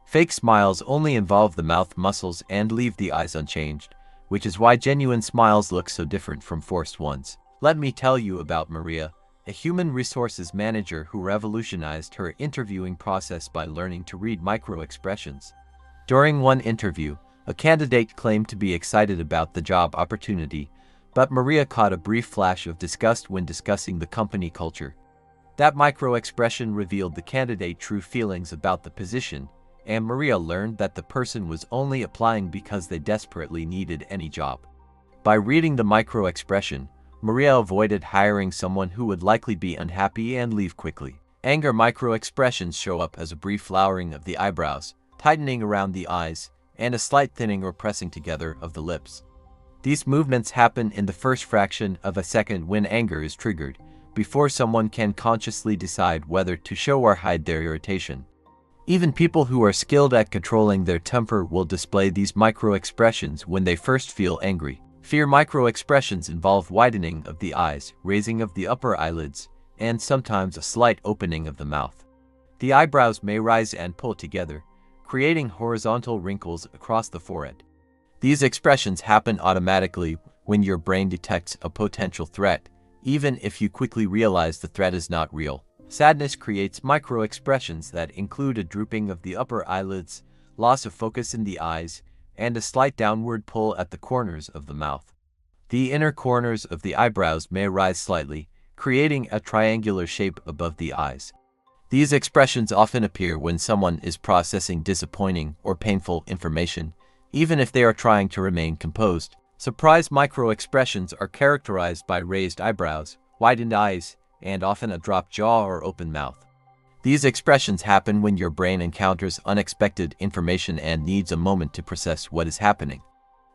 Fake smiles only involve the mouth muscles and leave the eyes unchanged, which is why genuine smiles look so different from forced ones. Let me tell you about Maria, a human resources manager who revolutionized her interviewing process by learning to read micro-expressions. During one interview, a candidate claimed to be excited about the job opportunity, but Maria caught a brief flash of disgust when discussing the company culture. That micro-expression revealed the candidate's true feelings about the position, and Maria learned that the person was only applying because they desperately needed any job. By reading the micro-expression, Maria avoided hiring someone who would likely be unhappy and leave quickly. Anger micro-expressions show up as a brief lowering of the eyebrows, tightening around the eyes, and a slight thinning or pressing together of the lips. These movements happen in the first fraction of a second when anger is triggered, before someone can consciously decide whether to show or hide their irritation. Even people who are skilled at controlling their temper will display these micro-expressions when they first feel angry. Fear micro-expressions involve widening of the eyes, raising of the upper eyelids, and sometimes a slight opening of the mouth. The eyebrows may rise and pull together, creating horizontal wrinkles across the forehead. These expressions happen automatically when your brain detects a potential threat, even if you quickly realize the threat is not real. Sadness creates micro-expressions that include a drooping of the upper eyelids, loss of focus in the eyes, and a slight downward pull at the corners of the mouth. The inner corners of the eyebrows may rise slightly, creating a triangular shape above the eyes. These expressions often appear when someone is processing disappointing or painful information, even if they are trying to remain composed. Surprise micro-expressions are characterized by raised eyebrows, widened eyes, and often a dropped jaw or open mouth. These expressions happen when your brain encounters unexpected information and needs a moment to process what is happening.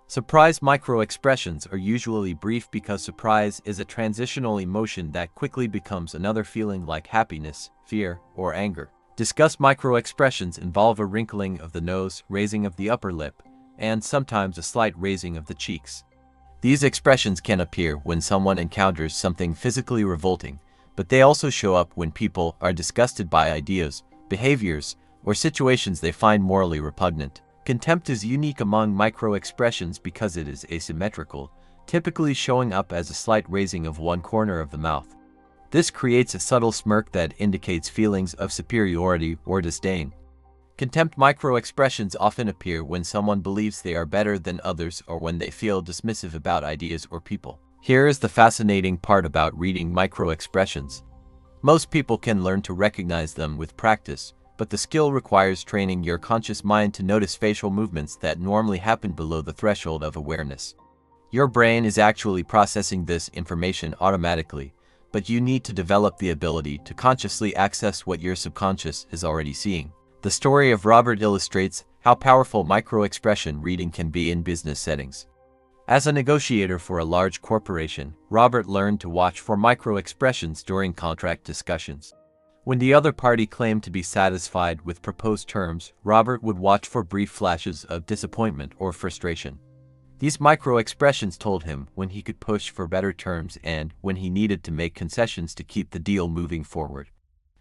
Surprise micro-expressions are usually brief because surprise is a transitional emotion that quickly becomes another feeling like happiness, fear, or anger. Disgust micro-expressions involve a wrinkling of the nose, raising of the upper lip, and sometimes a slight raising of the cheeks. These expressions can appear when someone encounters something physically revolting, but they also show up when people are disgusted by ideas, behaviors, or situations they find morally repugnant. Contempt is unique among micro-expressions because it is asymmetrical, typically showing up as a slight raising of one corner of the mouth. This creates a subtle smirk that indicates feelings of superiority or disdain. Contempt micro-expressions often appear when someone believes they are better than others or when they feel dismissive about ideas or people. Here is the fascinating part about reading micro-expressions. Most people can learn to recognize them with practice, but the skill requires training your conscious mind to notice facial movements that normally happen below the threshold of awareness. Your brain is actually processing this information automatically, but you need to develop the ability to consciously access what your subconscious is already seeing. The story of Robert illustrates how powerful micro-expression reading can be in business settings. As a negotiator for a large corporation, Robert learned to watch for micro-expressions during contract discussions. When the other party claimed to be satisfied with proposed terms, Robert would watch for brief flashes of disappointment or frustration. These micro-expressions told him when he could push for better terms and when he needed to make concessions to keep the deal moving forward.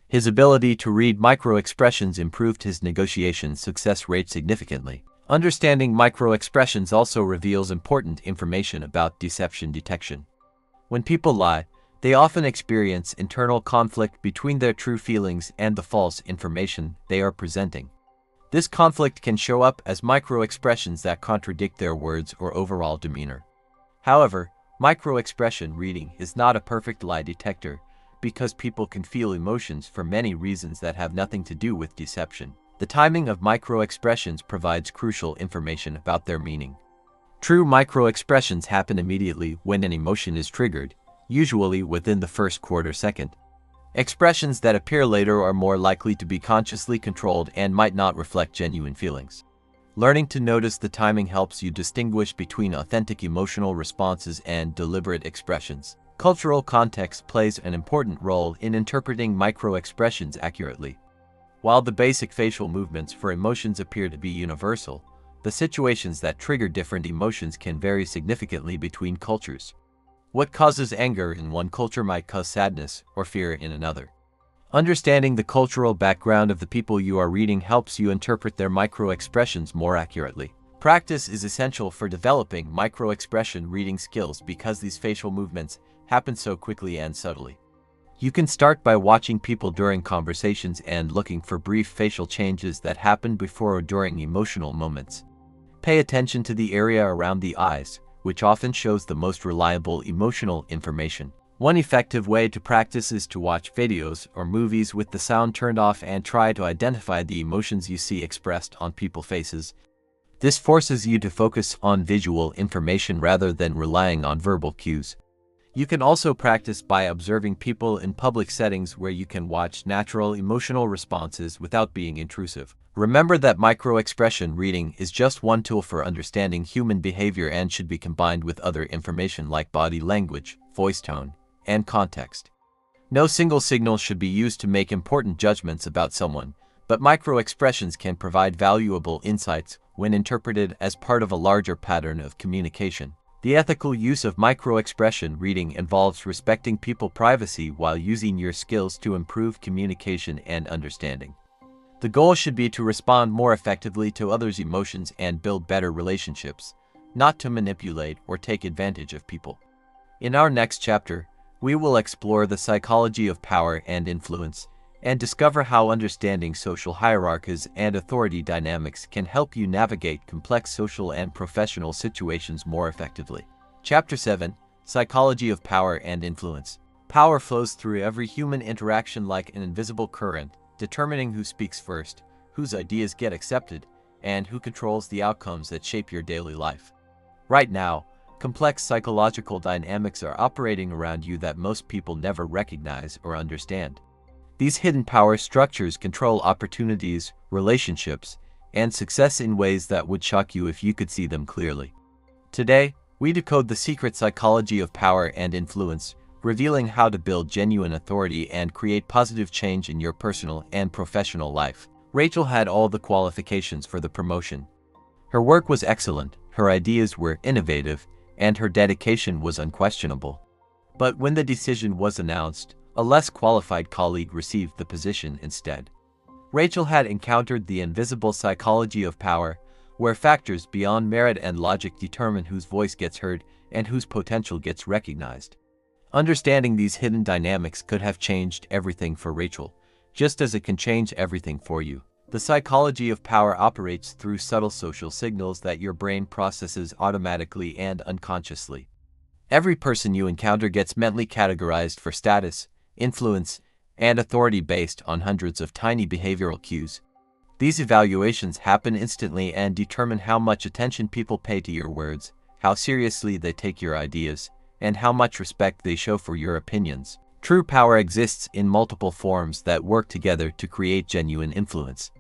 His ability to read micro-expressions improved his negotiation success rate significantly. Understanding micro-expressions also reveals important information about deception detection. When people lie, they often experience internal conflict between their true feelings and the false information they are presenting. This conflict can show up as micro-expressions that contradict their words or overall demeanor. However, micro-expression reading is not a perfect lie detector because people can feel emotions for many reasons that have nothing to do with deception. The timing of micro-expressions provides crucial information about their meaning. True micro-expressions happen immediately when an emotion is triggered, usually within the first quarter second. Expressions that appear later are more likely to be consciously controlled and might not reflect genuine feelings. Learning to notice the timing helps you distinguish between authentic emotional responses and deliberate expressions. Cultural context plays an important role in interpreting micro-expressions accurately. While the basic facial movements for emotions appear to be universal, the situations that trigger different emotions can vary significantly between cultures. What causes anger in one culture might cause sadness or fear in another. Understanding the cultural background of the people you are reading helps you interpret their micro-expressions more accurately. Practice is essential for developing micro-expression reading skills because these facial movements happen so quickly and subtly. You can start by watching people during conversations and looking for brief facial changes that happen before or during emotional moments. Pay attention to the area around the eyes, which often shows the most reliable emotional information. One effective way to practice is to watch videos or movies with the sound turned off and try to identify the emotions you see expressed on people's faces. This forces you to focus on visual information rather than relying on verbal cues. You can also practice by observing people in public settings where you can watch natural emotional responses without being intrusive. Remember that micro-expression reading is just one tool for understanding human behavior and should be combined with other information like body language, voice tone, and context. No single signal should be used to make important judgments about someone, but micro-expressions can provide valuable insights when interpreted as part of a larger pattern of communication. The ethical use of micro-expression reading involves respecting people's privacy while using your skills to improve communication and understanding. The goal should be to respond more effectively to others' emotions and build better relationships, not to manipulate or take advantage of people. In our next chapter, we will explore the psychology of power and influence and discover how understanding social hierarchies and authority dynamics can help you navigate complex social and professional situations more effectively. Chapter 7: Psychology of Power and Influence. Power flows through every human interaction like an invisible current, determining who speaks first, whose ideas get accepted, and who controls the outcomes that shape your daily life. Right now, complex psychological dynamics are operating around you that most people never recognize or understand. These hidden power structures control opportunities, relationships, and success in ways that would shock you if you could see them clearly. Today, we decode the secret psychology of power and influence, revealing how to build genuine authority and create positive change in your personal and professional life. Rachel had all the qualifications for the promotion. Her work was excellent, her ideas were innovative, and her dedication was unquestionable. But when the decision was announced, a less qualified colleague received the position instead. Rachel had encountered the invisible psychology of power, where factors beyond merit and logic determine whose voice gets heard and whose potential gets recognized. Understanding these hidden dynamics could have changed everything for Rachel, just as it can change everything for you. The psychology of power operates through subtle social signals that your brain processes automatically and unconsciously. Every person you encounter gets mentally categorized for status, influence, and authority based on hundreds of tiny behavioral cues. These evaluations happen instantly and determine how much attention people pay to your words, how seriously they take your ideas, and how much respect they show for your opinions. True power exists in multiple forms that work together to create genuine influence.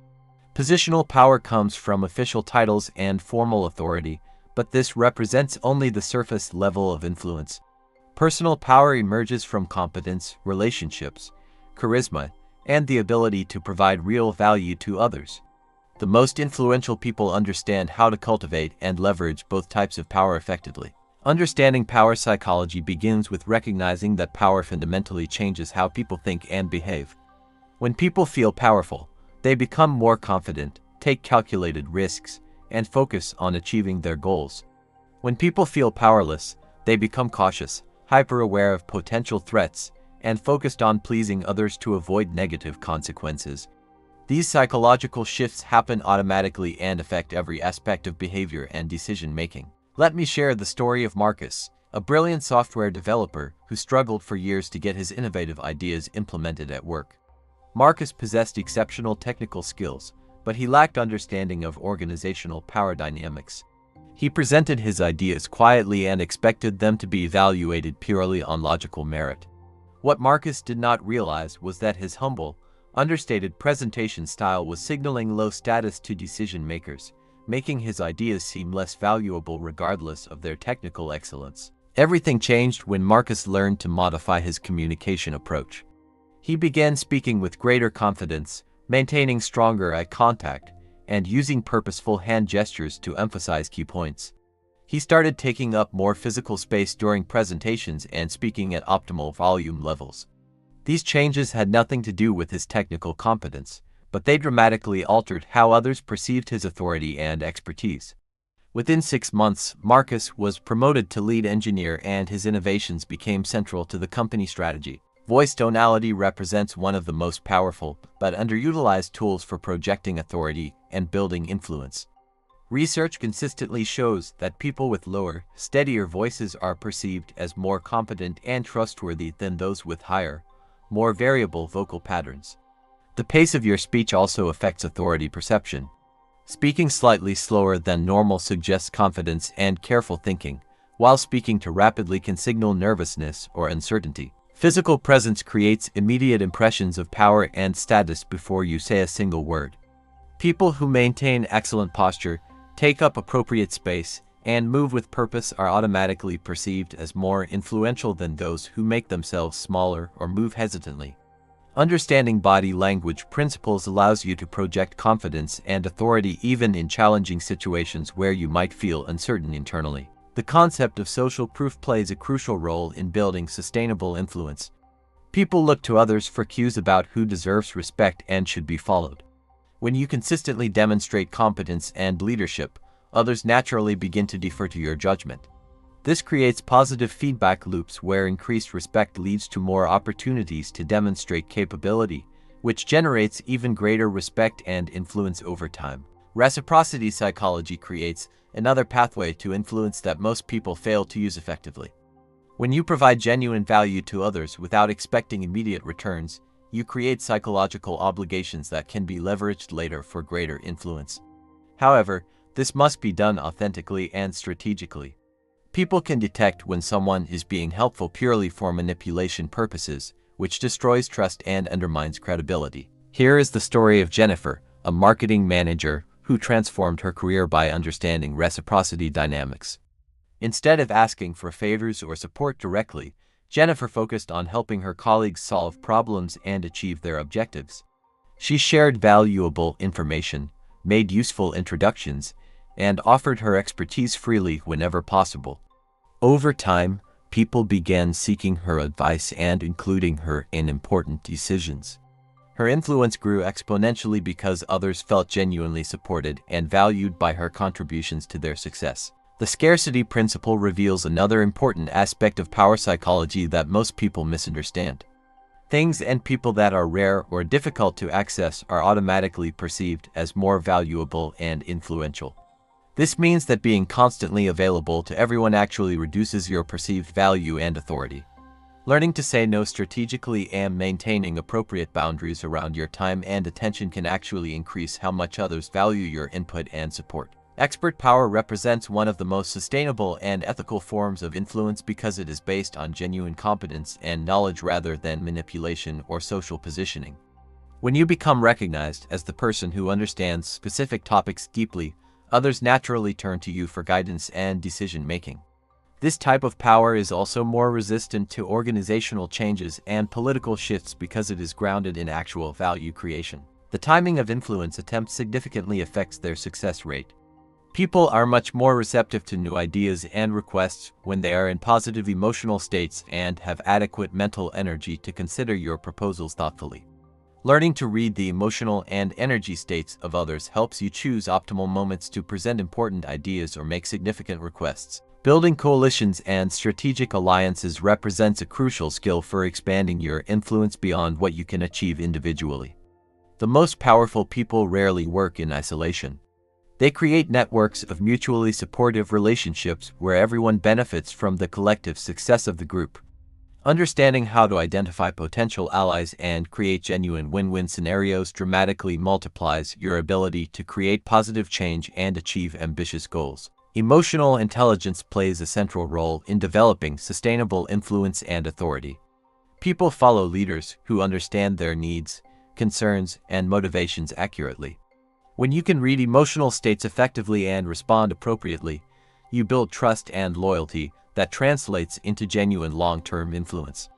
Positional power comes from official titles and formal authority, but this represents only the surface level of influence. Personal power emerges from competence, relationships, charisma, and the ability to provide real value to others. The most influential people understand how to cultivate and leverage both types of power effectively. Understanding power psychology begins with recognizing that power fundamentally changes how people think and behave. When people feel powerful, they become more confident, take calculated risks, and focus on achieving their goals. When people feel powerless, they become cautious, hyper-aware of potential threats, and focused on pleasing others to avoid negative consequences. These psychological shifts happen automatically and affect every aspect of behavior and decision-making. Let me share the story of Marcus, a brilliant software developer who struggled for years to get his innovative ideas implemented at work. Marcus possessed exceptional technical skills, but he lacked understanding of organizational power dynamics. He presented his ideas quietly and expected them to be evaluated purely on logical merit. What Marcus did not realize was that his humble, understated presentation style was signaling low status to decision makers, making his ideas seem less valuable regardless of their technical excellence. Everything changed when Marcus learned to modify his communication approach. He began speaking with greater confidence, maintaining stronger eye contact, and using purposeful hand gestures to emphasize key points. He started taking up more physical space during presentations and speaking at optimal volume levels. These changes had nothing to do with his technical competence, but they dramatically altered how others perceived his authority and expertise. Within 6 months, Marcus was promoted to lead engineer and his innovations became central to the company strategy. Voice tonality represents one of the most powerful but underutilized tools for projecting authority and building influence. Research consistently shows that people with lower, steadier voices are perceived as more competent and trustworthy than those with higher, more variable vocal patterns. The pace of your speech also affects authority perception. Speaking slightly slower than normal suggests confidence and careful thinking, while speaking too rapidly can signal nervousness or uncertainty. Physical presence creates immediate impressions of power and status before you say a single word. People who maintain excellent posture, take up appropriate space, and move with purpose are automatically perceived as more influential than those who make themselves smaller or move hesitantly. Understanding body language principles allows you to project confidence and authority even in challenging situations where you might feel uncertain internally. The concept of social proof plays a crucial role in building sustainable influence. People look to others for cues about who deserves respect and should be followed. When you consistently demonstrate competence and leadership, others naturally begin to defer to your judgment. This creates positive feedback loops where increased respect leads to more opportunities to demonstrate capability, which generates even greater respect and influence over time. Reciprocity psychology creates another pathway to influence that most people fail to use effectively. When you provide genuine value to others without expecting immediate returns, you create psychological obligations that can be leveraged later for greater influence. However, this must be done authentically and strategically. People can detect when someone is being helpful purely for manipulation purposes, which destroys trust and undermines credibility. Here is the story of Jennifer, a marketing manager who transformed her career by understanding reciprocity dynamics. Instead of asking for favors or support directly, Jennifer focused on helping her colleagues solve problems and achieve their objectives. She shared valuable information, made useful introductions, and offered her expertise freely whenever possible. Over time, people began seeking her advice and including her in important decisions. Her influence grew exponentially because others felt genuinely supported and valued by her contributions to their success. The scarcity principle reveals another important aspect of power psychology that most people misunderstand. Things and people that are rare or difficult to access are automatically perceived as more valuable and influential. This means that being constantly available to everyone actually reduces your perceived value and authority. Learning to say no strategically and maintaining appropriate boundaries around your time and attention can actually increase how much others value your input and support. Expert power represents one of the most sustainable and ethical forms of influence because it is based on genuine competence and knowledge rather than manipulation or social positioning. When you become recognized as the person who understands specific topics deeply, others naturally turn to you for guidance and decision-making. This type of power is also more resistant to organizational changes and political shifts because it is grounded in actual value creation. The timing of influence attempts significantly affects their success rate. People are much more receptive to new ideas and requests when they are in positive emotional states and have adequate mental energy to consider your proposals thoughtfully. Learning to read the emotional and energy states of others helps you choose optimal moments to present important ideas or make significant requests. Building coalitions and strategic alliances represents a crucial skill for expanding your influence beyond what you can achieve individually. The most powerful people rarely work in isolation. They create networks of mutually supportive relationships where everyone benefits from the collective success of the group. Understanding how to identify potential allies and create genuine win-win scenarios dramatically multiplies your ability to create positive change and achieve ambitious goals. Emotional intelligence plays a central role in developing sustainable influence and authority. People follow leaders who understand their needs, concerns, and motivations accurately. When you can read emotional states effectively and respond appropriately, you build trust and loyalty that translates into genuine long-term influence.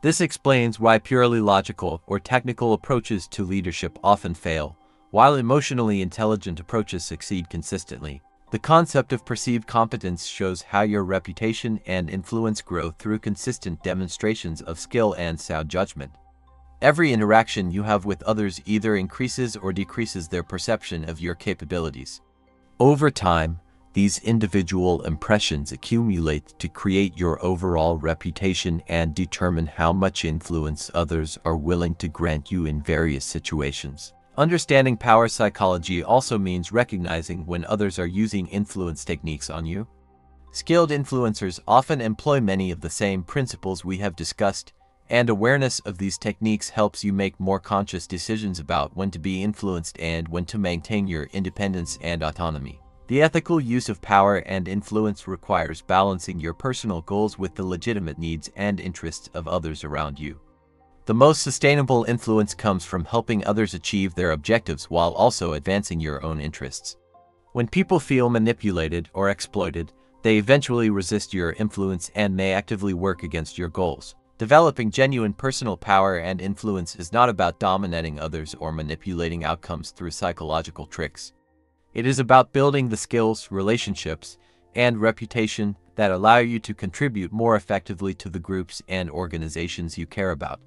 This explains why purely logical or technical approaches to leadership often fail, while emotionally intelligent approaches succeed consistently. The concept of perceived competence shows how your reputation and influence grow through consistent demonstrations of skill and sound judgment. Every interaction you have with others either increases or decreases their perception of your capabilities. Over time, these individual impressions accumulate to create your overall reputation and determine how much influence others are willing to grant you in various situations. Understanding power psychology also means recognizing when others are using influence techniques on you. Skilled influencers often employ many of the same principles we have discussed, and awareness of these techniques helps you make more conscious decisions about when to be influenced and when to maintain your independence and autonomy. The ethical use of power and influence requires balancing your personal goals with the legitimate needs and interests of others around you. The most sustainable influence comes from helping others achieve their objectives while also advancing your own interests. When people feel manipulated or exploited, they eventually resist your influence and may actively work against your goals. Developing genuine personal power and influence is not about dominating others or manipulating outcomes through psychological tricks. It is about building the skills, relationships, and reputation that allow you to contribute more effectively to the groups and organizations you care about.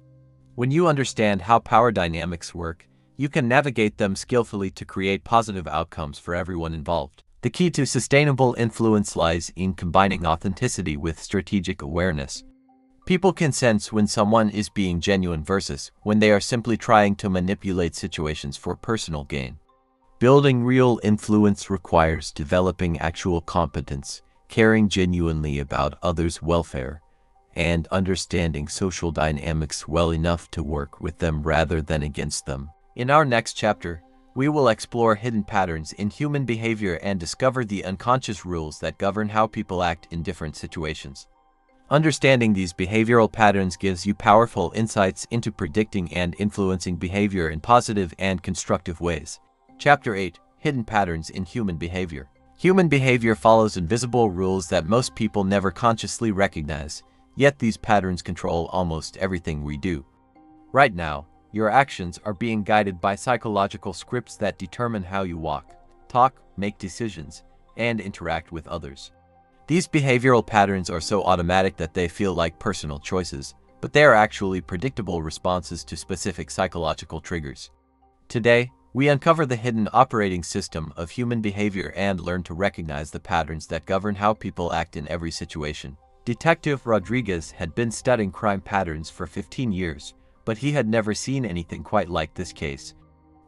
When you understand how power dynamics work, you can navigate them skillfully to create positive outcomes for everyone involved. The key to sustainable influence lies in combining authenticity with strategic awareness. People can sense when someone is being genuine versus when they are simply trying to manipulate situations for personal gain. Building real influence requires developing actual competence, caring genuinely about others' welfare, and understanding social dynamics well enough to work with them rather than against them. In our next chapter, we will explore hidden patterns in human behavior and discover the unconscious rules that govern how people act in different situations. Understanding these behavioral patterns gives you powerful insights into predicting and influencing behavior in positive and constructive ways. Chapter 8: Hidden Patterns in Human Behavior. Human behavior follows invisible rules that most people never consciously recognize, yet these patterns control almost everything we do. Right now, your actions are being guided by psychological scripts that determine how you walk, talk, make decisions, and interact with others. These behavioral patterns are so automatic that they feel like personal choices, but they are actually predictable responses to specific psychological triggers. Today, we uncover the hidden operating system of human behavior and learn to recognize the patterns that govern how people act in every situation. Detective Rodriguez had been studying crime patterns for 15 years, but he had never seen anything quite like this case.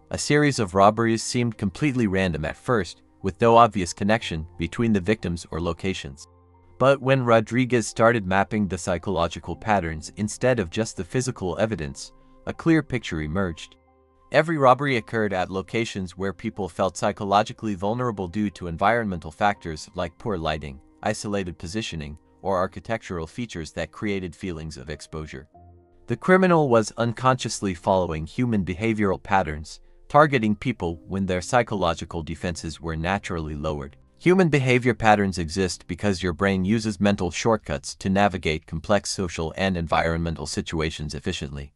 A series of robberies seemed completely random at first, with no obvious connection between the victims or locations. But when Rodriguez started mapping the psychological patterns instead of just the physical evidence, a clear picture emerged. Every robbery occurred at locations where people felt psychologically vulnerable due to environmental factors like poor lighting, isolated positioning, or architectural features that created feelings of exposure. The criminal was unconsciously following human behavioral patterns, targeting people when their psychological defenses were naturally lowered. Human behavior patterns exist because your brain uses mental shortcuts to navigate complex social and environmental situations efficiently.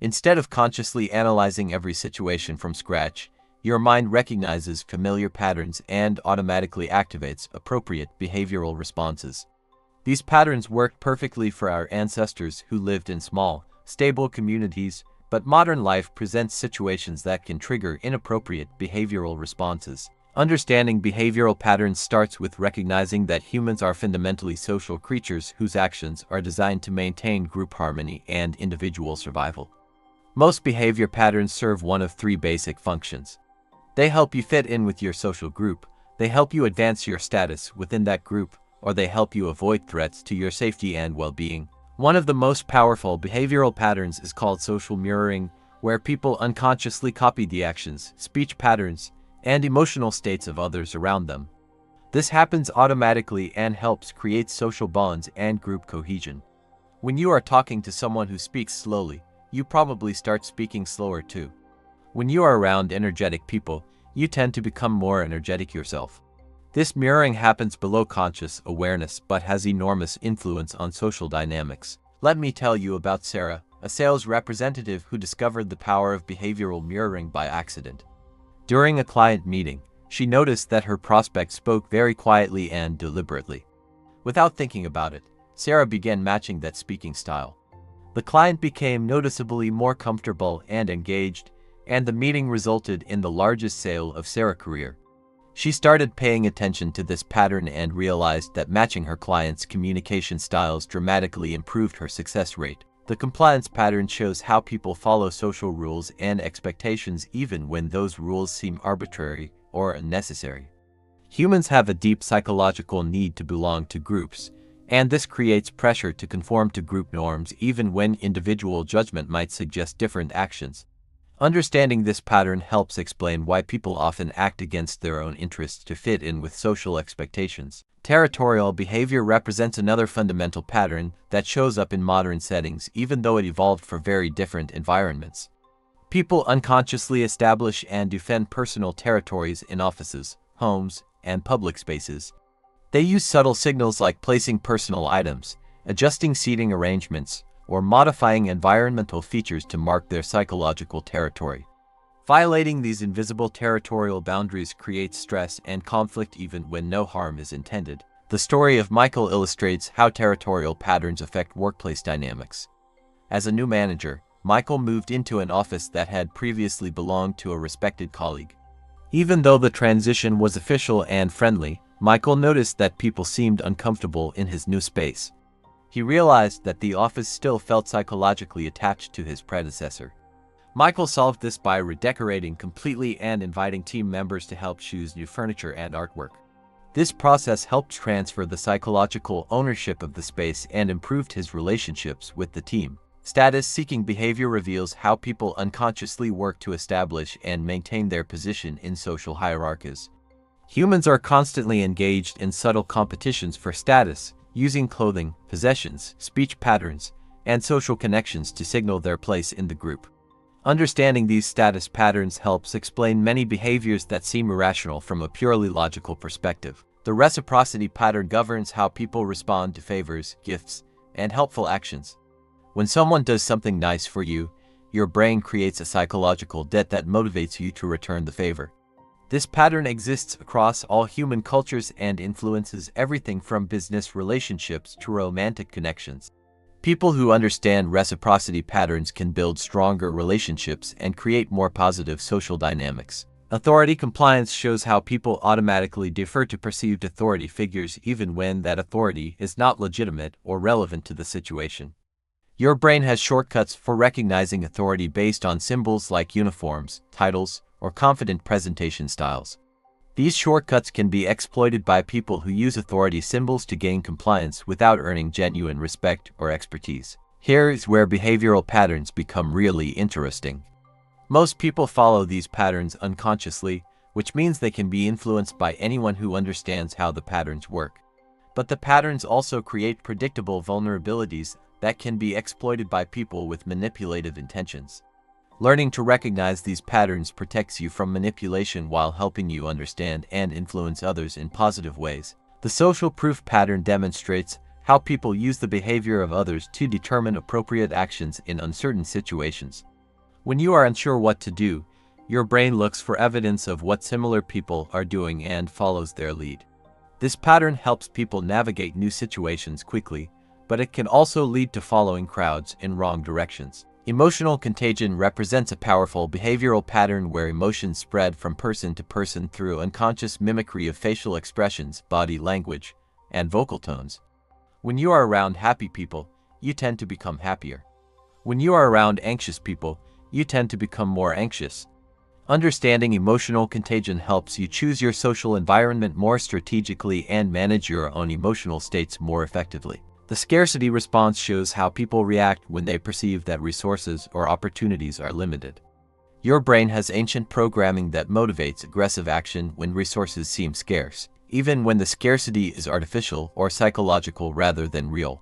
Instead of consciously analyzing every situation from scratch, your mind recognizes familiar patterns and automatically activates appropriate behavioral responses. These patterns worked perfectly for our ancestors who lived in small, stable communities, but modern life presents situations that can trigger inappropriate behavioral responses. Understanding behavioral patterns starts with recognizing that humans are fundamentally social creatures whose actions are designed to maintain group harmony and individual survival. Most behavior patterns serve one of three basic functions. They help you fit in with your social group, they help you advance your status within that group, or they help you avoid threats to your safety and well-being. One of the most powerful behavioral patterns is called social mirroring, where people unconsciously copy the actions, speech patterns, and emotional states of others around them. This happens automatically and helps create social bonds and group cohesion. When you are talking to someone who speaks slowly, you probably start speaking slower too. When you are around energetic people, you tend to become more energetic yourself. This mirroring happens below conscious awareness but has enormous influence on social dynamics. Let me tell you about Sarah, a sales representative who discovered the power of behavioral mirroring by accident. During a client meeting, she noticed that her prospect spoke very quietly and deliberately. Without thinking about it, Sarah began matching that speaking style. The client became noticeably more comfortable and engaged, and the meeting resulted in the largest sale of Sarah's career. She started paying attention to this pattern and realized that matching her clients' communication styles dramatically improved her success rate. The compliance pattern shows how people follow social rules and expectations even when those rules seem arbitrary or unnecessary. Humans have a deep psychological need to belong to groups, and this creates pressure to conform to group norms even when individual judgment might suggest different actions. Understanding this pattern helps explain why people often act against their own interests to fit in with social expectations. Territorial behavior represents another fundamental pattern that shows up in modern settings even though it evolved for very different environments. People unconsciously establish and defend personal territories in offices, homes, and public spaces. They use subtle signals like placing personal items, adjusting seating arrangements, or modifying environmental features to mark their psychological territory. Violating these invisible territorial boundaries creates stress and conflict even when no harm is intended. The story of Michael illustrates how territorial patterns affect workplace dynamics. As a new manager, Michael moved into an office that had previously belonged to a respected colleague. Even though the transition was official and friendly, Michael noticed that people seemed uncomfortable in his new space. He realized that the office still felt psychologically attached to his predecessor. Michael solved this by redecorating completely and inviting team members to help choose new furniture and artwork. This process helped transfer the psychological ownership of the space and improved his relationships with the team. Status-seeking behavior reveals how people unconsciously work to establish and maintain their position in social hierarchies. Humans are constantly engaged in subtle competitions for status, using clothing, possessions, speech patterns, and social connections to signal their place in the group. Understanding these status patterns helps explain many behaviors that seem irrational from a purely logical perspective. The reciprocity pattern governs how people respond to favors, gifts, and helpful actions. When someone does something nice for you, your brain creates a psychological debt that motivates you to return the favor. This pattern exists across all human cultures and influences everything from business relationships to romantic connections. People who understand reciprocity patterns can build stronger relationships and create more positive social dynamics. Authority compliance shows how people automatically defer to perceived authority figures even when that authority is not legitimate or relevant to the situation. Your brain has shortcuts for recognizing authority based on symbols like uniforms, titles, or confident presentation styles. These shortcuts can be exploited by people who use authority symbols to gain compliance without earning genuine respect or expertise. Here is where behavioral patterns become really interesting. Most people follow these patterns unconsciously, which means they can be influenced by anyone who understands how the patterns work. But the patterns also create predictable vulnerabilities that can be exploited by people with manipulative intentions. Learning to recognize these patterns protects you from manipulation while helping you understand and influence others in positive ways. The social proof pattern demonstrates how people use the behavior of others to determine appropriate actions in uncertain situations. When you are unsure what to do, your brain looks for evidence of what similar people are doing and follows their lead. This pattern helps people navigate new situations quickly, but it can also lead to following crowds in wrong directions. Emotional contagion represents a powerful behavioral pattern where emotions spread from person to person through unconscious mimicry of facial expressions, body language, and vocal tones. When you are around happy people, you tend to become happier. When you are around anxious people, you tend to become more anxious. Understanding emotional contagion helps you choose your social environment more strategically and manage your own emotional states more effectively. The scarcity response shows how people react when they perceive that resources or opportunities are limited. Your brain has ancient programming that motivates aggressive action when resources seem scarce, even when the scarcity is artificial or psychological rather than real.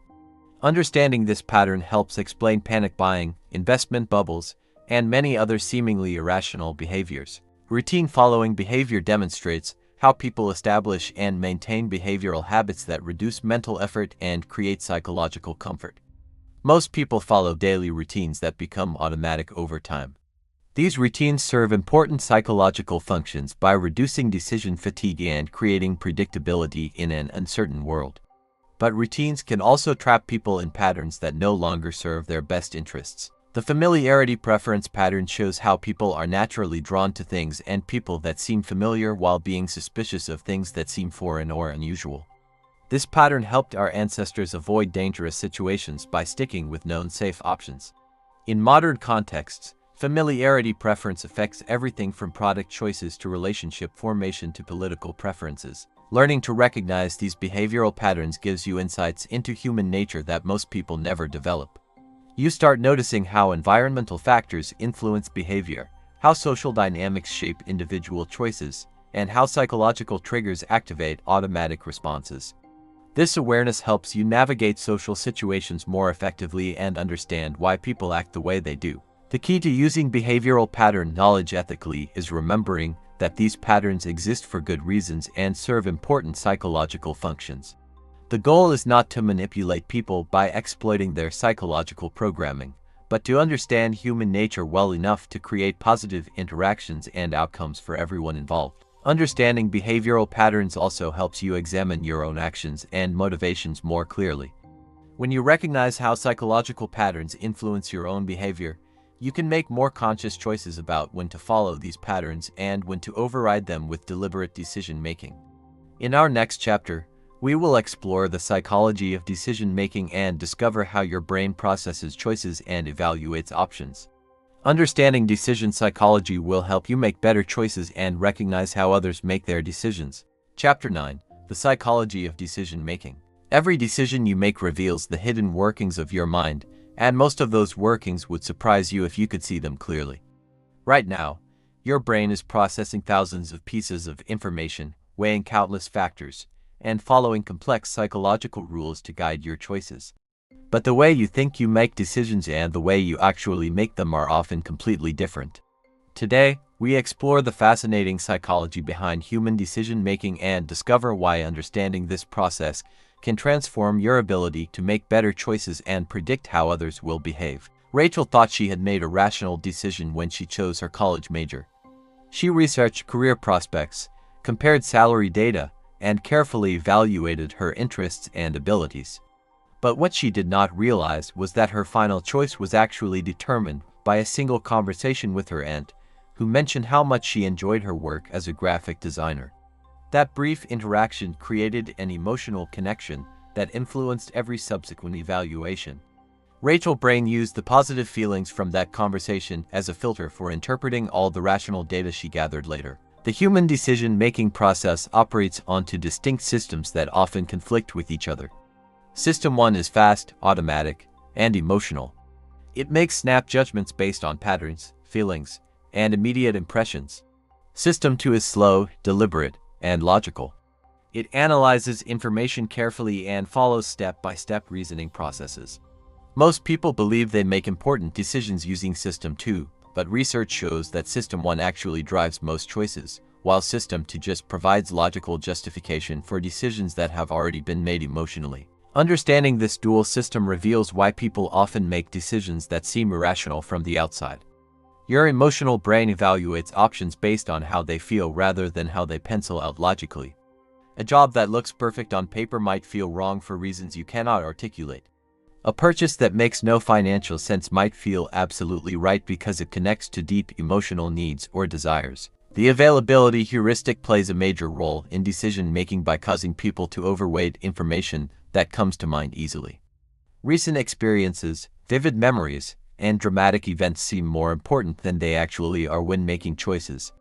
Understanding this pattern helps explain panic buying, investment bubbles, and many other seemingly irrational behaviors. Routine following behavior demonstrates how people establish and maintain behavioral habits that reduce mental effort and create psychological comfort. Most people follow daily routines that become automatic over time. These routines serve important psychological functions by reducing decision fatigue and creating predictability in an uncertain world. But routines can also trap people in patterns that no longer serve their best interests. The familiarity preference pattern shows how people are naturally drawn to things and people that seem familiar while being suspicious of things that seem foreign or unusual. This pattern helped our ancestors avoid dangerous situations by sticking with known safe options. In modern contexts, familiarity preference affects everything from product choices to relationship formation to political preferences. Learning to recognize these behavioral patterns gives you insights into human nature that most people never develop. You start noticing how environmental factors influence behavior, how social dynamics shape individual choices, and how psychological triggers activate automatic responses. This awareness helps you navigate social situations more effectively and understand why people act the way they do. The key to using behavioral pattern knowledge ethically is remembering that these patterns exist for good reasons and serve important psychological functions. The goal is not to manipulate people by exploiting their psychological programming, but to understand human nature well enough to create positive interactions and outcomes for everyone involved. Understanding behavioral patterns also helps you examine your own actions and motivations more clearly. When you recognize how psychological patterns influence your own behavior, you can make more conscious choices about when to follow these patterns and when to override them with deliberate decision-making. In our next chapter, we will explore the psychology of decision-making and discover how your brain processes choices and evaluates options. Understanding decision psychology will help you make better choices and recognize how others make their decisions. Chapter 9. The Psychology of Decision-Making. Every decision you make reveals the hidden workings of your mind, and most of those workings would surprise you if you could see them clearly. Right now, your brain is processing thousands of pieces of information, weighing countless factors, and following complex psychological rules to guide your choices. But the way you think you make decisions and the way you actually make them are often completely different. Today, we explore the fascinating psychology behind human decision-making and discover why understanding this process can transform your ability to make better choices and predict how others will behave. Rachel thought she had made a rational decision when she chose her college major. She researched career prospects, compared salary data, and carefully evaluated her interests and abilities. But what she did not realize was that her final choice was actually determined by a single conversation with her aunt, who mentioned how much she enjoyed her work as a graphic designer. That brief interaction created an emotional connection that influenced every subsequent evaluation. Rachel's brain used the positive feelings from that conversation as a filter for interpreting all the rational data she gathered later. The human decision-making process operates onto distinct systems that often conflict with each other. System 1 is fast, automatic, and emotional. It makes snap judgments based on patterns, feelings, and immediate impressions. System 2 is slow, deliberate, and logical. It analyzes information carefully and follows step-by-step reasoning processes. Most people believe they make important decisions using System 2, but research shows that System 1 actually drives most choices, while System 2 just provides logical justification for decisions that have already been made emotionally. Understanding this dual system reveals why people often make decisions that seem irrational from the outside. Your emotional brain evaluates options based on how they feel rather than how they pencil out logically. A job that looks perfect on paper might feel wrong for reasons you cannot articulate. A purchase that makes no financial sense might feel absolutely right because it connects to deep emotional needs or desires. The availability heuristic plays a major role in decision-making by causing people to overweight information that comes to mind easily. Recent experiences, vivid memories, and dramatic events seem more important than they actually are when making choices.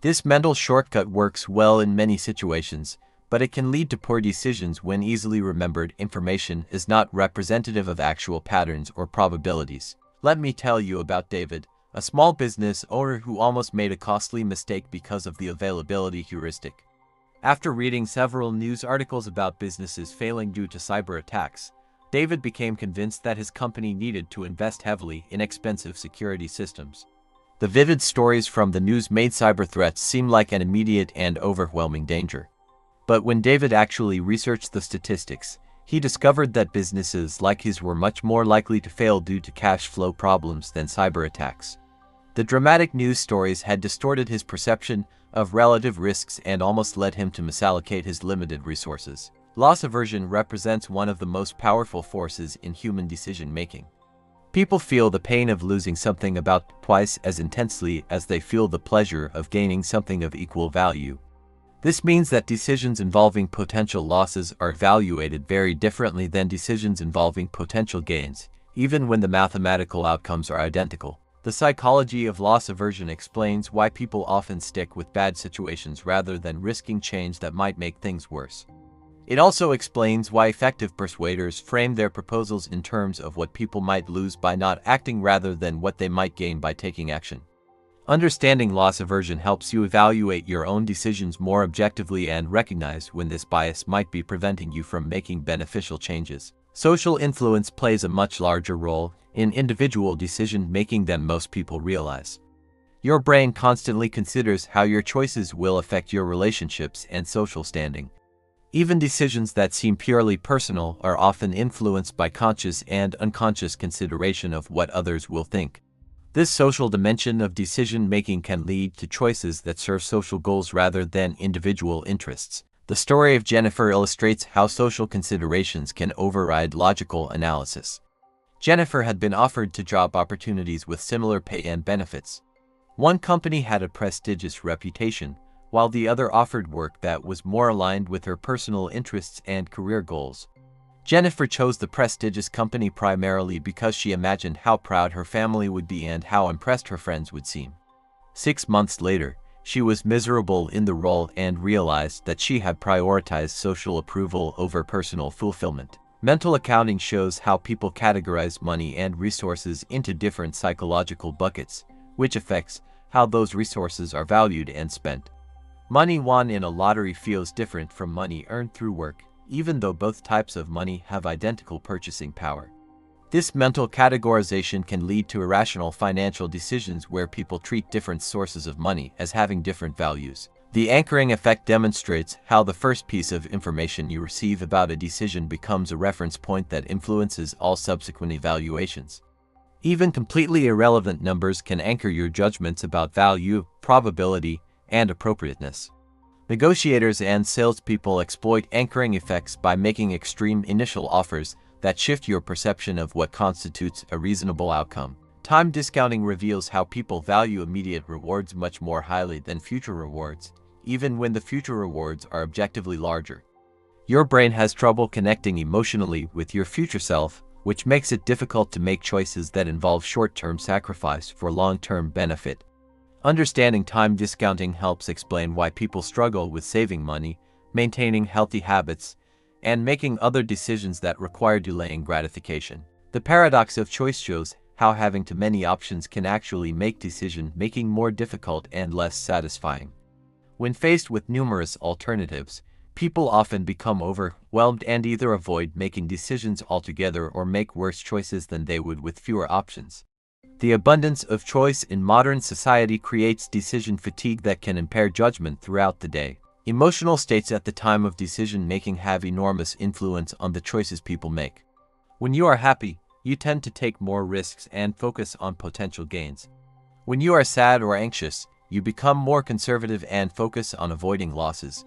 This mental shortcut works well in many situations, but it can lead to poor decisions when easily remembered information is not representative of actual patterns or probabilities. Let me tell you about David, a small business owner who almost made a costly mistake because of the availability heuristic. After reading several news articles about businesses failing due to cyber attacks, David became convinced that his company needed to invest heavily in expensive security systems. The vivid stories from the news made cyber threats seem like an immediate and overwhelming danger. But when David actually researched the statistics, he discovered that businesses like his were much more likely to fail due to cash flow problems than cyber attacks. The dramatic news stories had distorted his perception of relative risks and almost led him to misallocate his limited resources. Loss aversion represents one of the most powerful forces in human decision-making. People feel the pain of losing something about twice as intensely as they feel the pleasure of gaining something of equal value. This means that decisions involving potential losses are evaluated very differently than decisions involving potential gains, even when the mathematical outcomes are identical. The psychology of loss aversion explains why people often stick with bad situations rather than risking change that might make things worse. It also explains why effective persuaders frame their proposals in terms of what people might lose by not acting rather than what they might gain by taking action. Understanding loss aversion helps you evaluate your own decisions more objectively and recognize when this bias might be preventing you from making beneficial changes. Social influence plays a much larger role in individual decision-making than most people realize. Your brain constantly considers how your choices will affect your relationships and social standing. Even decisions that seem purely personal are often influenced by conscious and unconscious consideration of what others will think. This social dimension of decision-making can lead to choices that serve social goals rather than individual interests. The story of Jennifer illustrates how social considerations can override logical analysis. Jennifer had been offered two job opportunities with similar pay and benefits. One company had a prestigious reputation, while the other offered work that was more aligned with her personal interests and career goals. Jennifer chose the prestigious company primarily because she imagined how proud her family would be and how impressed her friends would seem. 6 months later, she was miserable in the role and realized that she had prioritized social approval over personal fulfillment. Mental accounting shows how people categorize money and resources into different psychological buckets, which affects how those resources are valued and spent. Money won in a lottery feels different from money earned through work, even though both types of money have identical purchasing power. This mental categorization can lead to irrational financial decisions where people treat different sources of money as having different values. The anchoring effect demonstrates how the first piece of information you receive about a decision becomes a reference point that influences all subsequent evaluations. Even completely irrelevant numbers can anchor your judgments about value, probability, and appropriateness. Negotiators and salespeople exploit anchoring effects by making extreme initial offers that shift your perception of what constitutes a reasonable outcome. Time discounting reveals how people value immediate rewards much more highly than future rewards, even when the future rewards are objectively larger. Your brain has trouble connecting emotionally with your future self, which makes it difficult to make choices that involve short-term sacrifice for long-term benefit. Understanding time discounting helps explain why people struggle with saving money, maintaining healthy habits, and making other decisions that require delaying gratification. The paradox of choice shows how having too many options can actually make decision-making more difficult and less satisfying. When faced with numerous alternatives, people often become overwhelmed and either avoid making decisions altogether or make worse choices than they would with fewer options. The abundance of choice in modern society creates decision fatigue that can impair judgment throughout the day. Emotional states at the time of decision-making have enormous influence on the choices people make. When you are happy, you tend to take more risks and focus on potential gains. When you are sad or anxious, you become more conservative and focus on avoiding losses.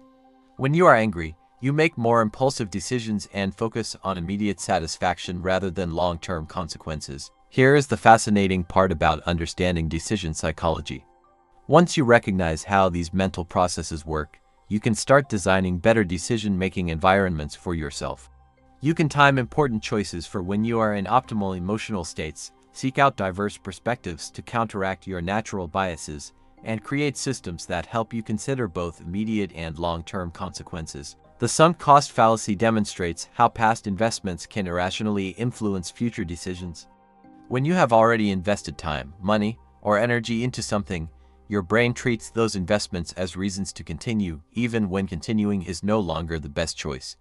When you are angry, you make more impulsive decisions and focus on immediate satisfaction rather than long-term consequences. Here is the fascinating part about understanding decision psychology. Once you recognize how these mental processes work, you can start designing better decision-making environments for yourself. You can time important choices for when you are in optimal emotional states, seek out diverse perspectives to counteract your natural biases, and create systems that help you consider both immediate and long-term consequences. The sunk cost fallacy demonstrates how past investments can irrationally influence future decisions. When you have already invested time, money, or energy into something, your brain treats those investments as reasons to continue, even when continuing is no longer the best choice.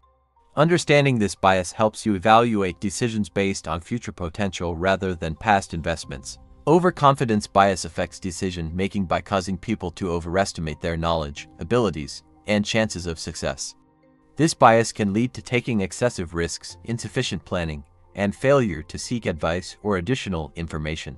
Understanding this bias helps you evaluate decisions based on future potential rather than past investments. Overconfidence bias affects decision-making by causing people to overestimate their knowledge, abilities, and chances of success. This bias can lead to taking excessive risks, insufficient planning, and failure to seek advice or additional information.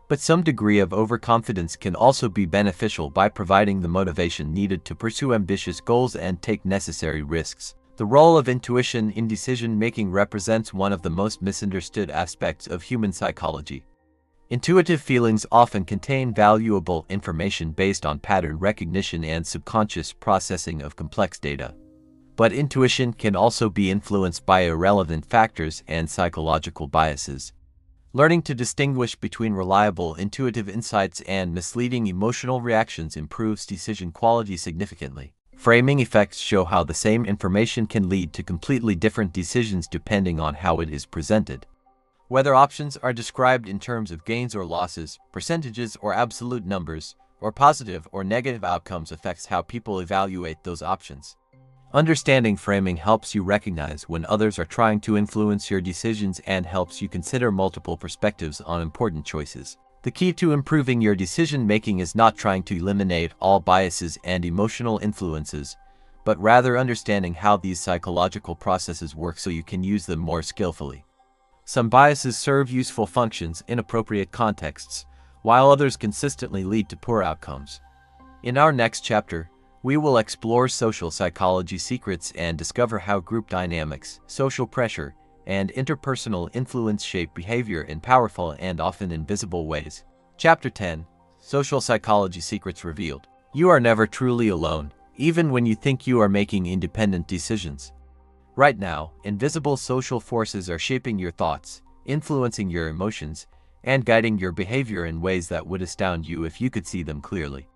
But some degree of overconfidence can also be beneficial by providing the motivation needed to pursue ambitious goals and take necessary risks. The role of intuition in decision-making represents one of the most misunderstood aspects of human psychology. Intuitive feelings often contain valuable information based on pattern recognition and subconscious processing of complex data. But intuition can also be influenced by irrelevant factors and psychological biases. Learning to distinguish between reliable intuitive insights and misleading emotional reactions improves decision quality significantly. Framing effects show how the same information can lead to completely different decisions depending on how it is presented. Whether options are described in terms of gains or losses, percentages or absolute numbers, or positive or negative outcomes affects how people evaluate those options. Understanding framing helps you recognize when others are trying to influence your decisions and helps you consider multiple perspectives on important choices. The key to improving your decision-making is not trying to eliminate all biases and emotional influences, but rather understanding how these psychological processes work so you can use them more skillfully. Some biases serve useful functions in appropriate contexts, while others consistently lead to poor outcomes. In our next chapter, we will explore social psychology secrets and discover how group dynamics, social pressure, and interpersonal influence shape behavior in powerful and often invisible ways. Chapter 10: Social Psychology Secrets Revealed. You are never truly alone, even when you think you are making independent decisions. Right now, invisible social forces are shaping your thoughts, influencing your emotions, and guiding your behavior in ways that would astound you if you could see them clearly.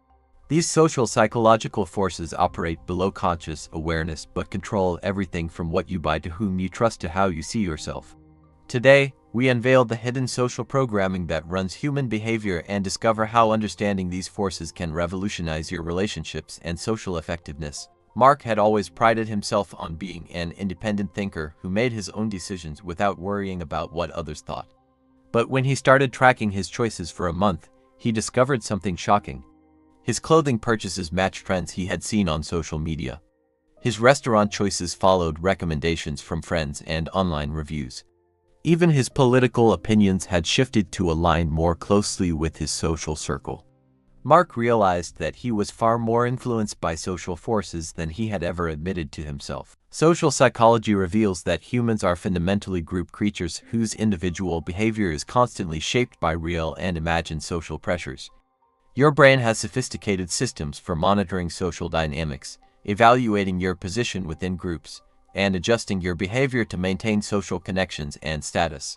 These social psychological forces operate below conscious awareness but control everything from what you buy to whom you trust to how you see yourself. Today, we unveil the hidden social programming that runs human behavior and discover how understanding these forces can revolutionize your relationships and social effectiveness. Mark had always prided himself on being an independent thinker who made his own decisions without worrying about what others thought. But when he started tracking his choices for a month, he discovered something shocking. His clothing purchases matched trends he had seen on social media. His restaurant choices followed recommendations from friends and online reviews. Even his political opinions had shifted to align more closely with his social circle. Mark realized that he was far more influenced by social forces than he had ever admitted to himself. Social psychology reveals that humans are fundamentally group creatures whose individual behavior is constantly shaped by real and imagined social pressures. Your brain has sophisticated systems for monitoring social dynamics, evaluating your position within groups, and adjusting your behavior to maintain social connections and status.